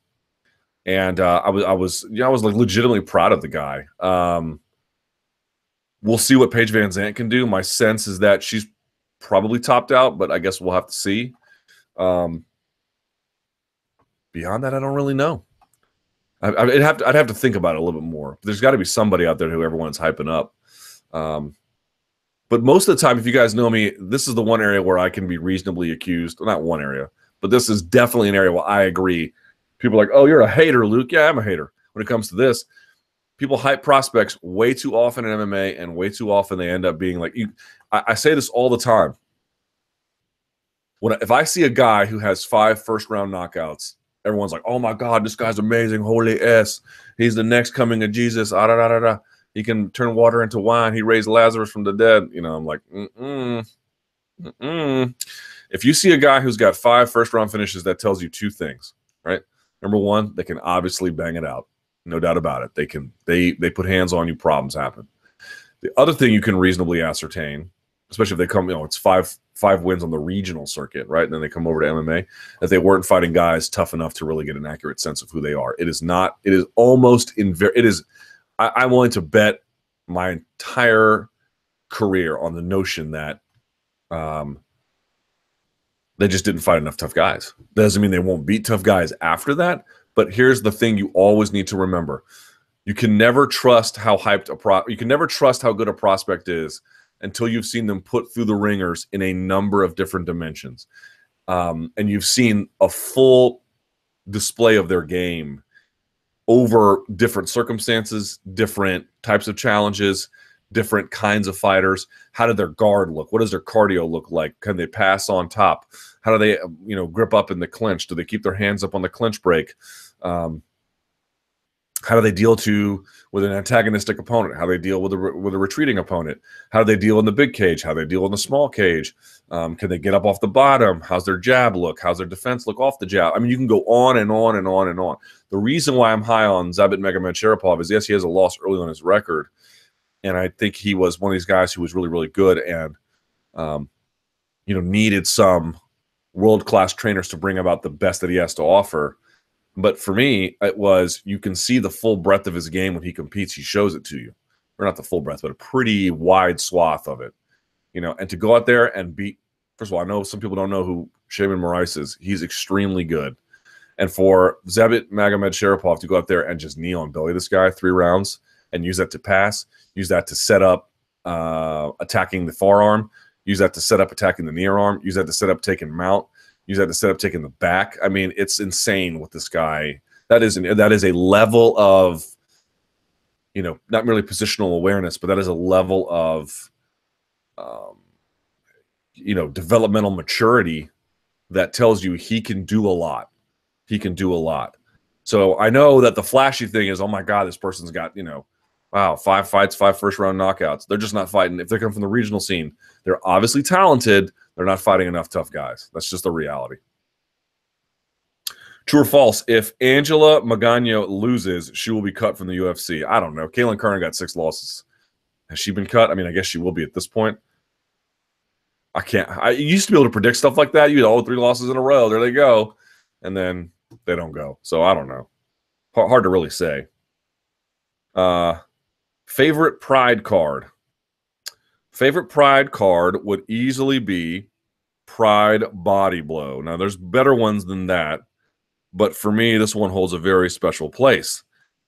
And I was like legitimately proud of the guy. We'll see what Paige Van Zandt can do. My sense is that she's probably topped out, but I guess we'll have to see. Beyond that, I don't really know. I'd have to think about it a little bit more. There's got to be somebody out there who everyone's hyping up. But most of the time, if you guys know me, this is the one area where I can be reasonably accused. Well, not one area, but this is definitely an area where I agree. People are like, oh, you're a hater, Luke. Yeah, I'm a hater. When it comes to this, people hype prospects way too often in MMA, and way too often they end up being like, I say this all the time. If I see a guy who has 5 first-round knockouts, everyone's like, oh, my God, this guy's amazing. Holy S. He's the next coming of Jesus. He can turn water into wine. He raised Lazarus from the dead. I'm like, If you see a guy who's got 5 first-round finishes, that tells you 2 things, right? Number one, they can obviously bang it out. No doubt about it. They put hands on you, problems happen. The other thing you can reasonably ascertain, especially if they come, it's five wins on the regional circuit, right? And then they come over to MMA, that they weren't fighting guys tough enough to really get an accurate sense of who they are. I'm willing to bet my entire career on the notion that they just didn't fight enough tough guys. That doesn't mean they won't beat tough guys after that. But here's the thing you always need to remember. You can never trust how hyped you can never trust how good a prospect is until you've seen them put through the ringers in a number of different dimensions. And you've seen a full display of their game over different circumstances, different types of challenges, different kinds of fighters. How did their guard look? What does their cardio look like? Can they pass on top? How do they, grip up in the clinch? Do they keep their hands up on the clinch break? How do they deal with an antagonistic opponent? How do they deal with a retreating opponent? How do they deal in the big cage? How do they deal in the small cage? Can they get up off the bottom? How's their jab look? How's their defense look off the jab? I mean, you can go on and on and on and on. The reason why I'm high on Zabit Magomedsharipov is, yes, he has a loss early on his record, and I think he was one of these guys who was really, really good and, needed some world-class trainers to bring about the best that he has to offer. But for me, it was, you can see the full breadth of his game when he competes. He shows it to you. Or not the full breadth, but a pretty wide swath of it. And to go out there and beat, first of all, I know some people don't know who Shaman Moraes is. He's extremely good. And for Zabit Magomedsharipov to go out there and just knee on belly this guy 3 rounds and use that to pass, use that to set up attacking the forearm, use that to set up attacking the near arm, use that to set up taking mount, use that to set up taking the back. I mean, it's insane with this guy. That is a level of, not merely positional awareness, but that is a level of, developmental maturity that tells you he can do a lot. He can do a lot. So I know that the flashy thing is, oh my God, this person's got, wow, 5 fights, 5 first-round knockouts. They're just not fighting. If they come from the regional scene, they're obviously talented. They're not fighting enough tough guys. That's just the reality. True or false? If Angela Magano loses, she will be cut from the UFC. I don't know. Kaylin Curran got 6 losses. Has she been cut? I mean, I guess she will be at this point. I used to be able to predict stuff like that. You had 3 losses in a row. There they go. And then they don't go. So I don't know. Hard to really say. Favorite Pride card. Favorite Pride card would easily be Pride Body Blow. Now, there's better ones than that, but for me, this one holds a very special place.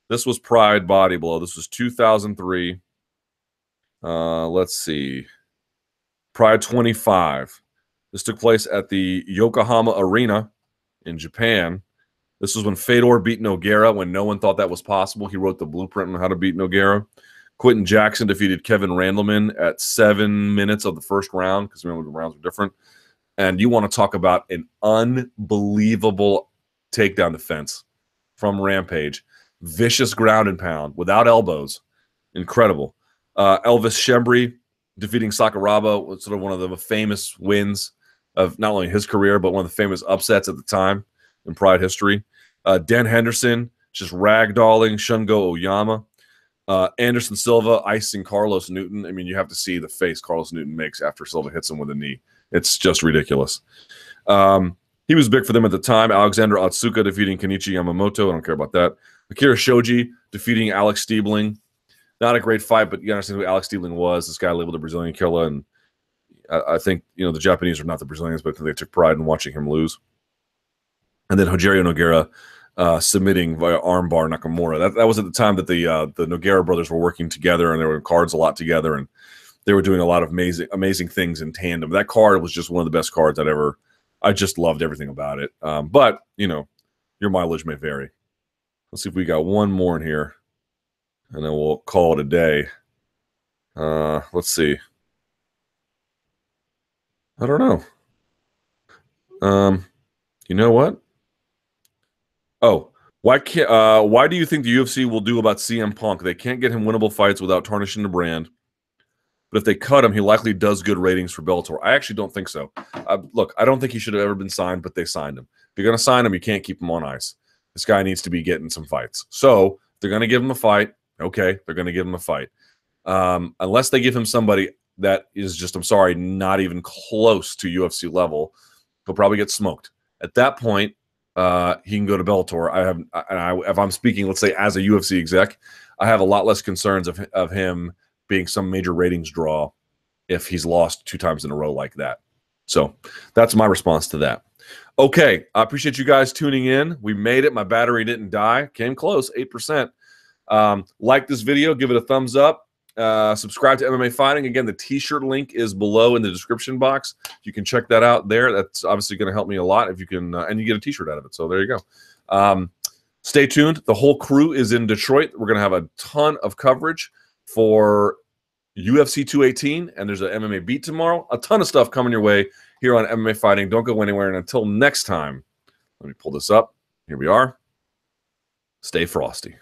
This was Pride Body Blow. This was 2003. Let's see. Pride 25. This took place at the Yokohama Arena in Japan. This was when Fedor beat Nogueira when no one thought that was possible. He wrote the blueprint on how to beat Nogueira. Quentin Jackson defeated Kevin Randleman at 7 minutes of the first round, because remember the rounds were different. And you want to talk about an unbelievable takedown defense from Rampage. Vicious ground and pound without elbows. Incredible. Elvis Shembri defeating Sakuraba was sort of one of the famous wins of not only his career, but one of the famous upsets at the time in Pride history. Dan Henderson just ragdolling Shungo Oyama. Anderson Silva icing Carlos Newton. I mean, you have to see the face Carlos Newton makes after Silva hits him with a knee. It's just ridiculous. He was big for them at the time. Alexander Otsuka defeating Kenichi Yamamoto. I don't care about that. Akira Shoji defeating Alex Stiebling. Not a great fight, but you understand who Alex Stiebling was. This guy labeled a Brazilian killer, and I think the Japanese are not the Brazilians, but they took pride in watching him lose. And then Rogerio Nogueira submitting via armbar Nakamura. That was at the time that the Nogueira brothers were working together, and they were in cards a lot together, and they were doing a lot of amazing things in tandem. That card was just one of the best cards I'd ever. I just loved everything about it. But your mileage may vary. Let's see if we got one more in here, and then we'll call it a day. Let's see. I don't know. You know what? Oh, why do you think the UFC will do about CM Punk? They can't get him winnable fights without tarnishing the brand. But if they cut him, he likely does good ratings for Bellator. I actually don't think so. Look, I don't think he should have ever been signed, but they signed him. If you're going to sign him, you can't keep him on ice. This guy needs to be getting some fights. So if they're going to give him a fight, okay, they're going to give him a fight. Unless they give him somebody that is just, I'm sorry, not even close to UFC level, he'll probably get smoked. At that point, he can go to Bellator. If I'm speaking, let's say, as a UFC exec, I have a lot less concerns of him being some major ratings draw if he's lost 2 times in a row like that. So that's my response to that. Okay, I appreciate you guys tuning in. We made it. My battery didn't die. Came close, 8%. Like this video, give it a thumbs up. Subscribe to MMA Fighting. Again, the t-shirt link is below in the description box. You can check that out there. That's obviously going to help me a lot if you can, and you get a t-shirt out of it. So there you go. Stay tuned. The whole crew is in Detroit. We're going to have a ton of coverage for UFC 218, and there's an MMA beat tomorrow. A ton of stuff coming your way here on MMA Fighting. Don't go anywhere. And until next time, let me pull this up. Here we are. Stay frosty.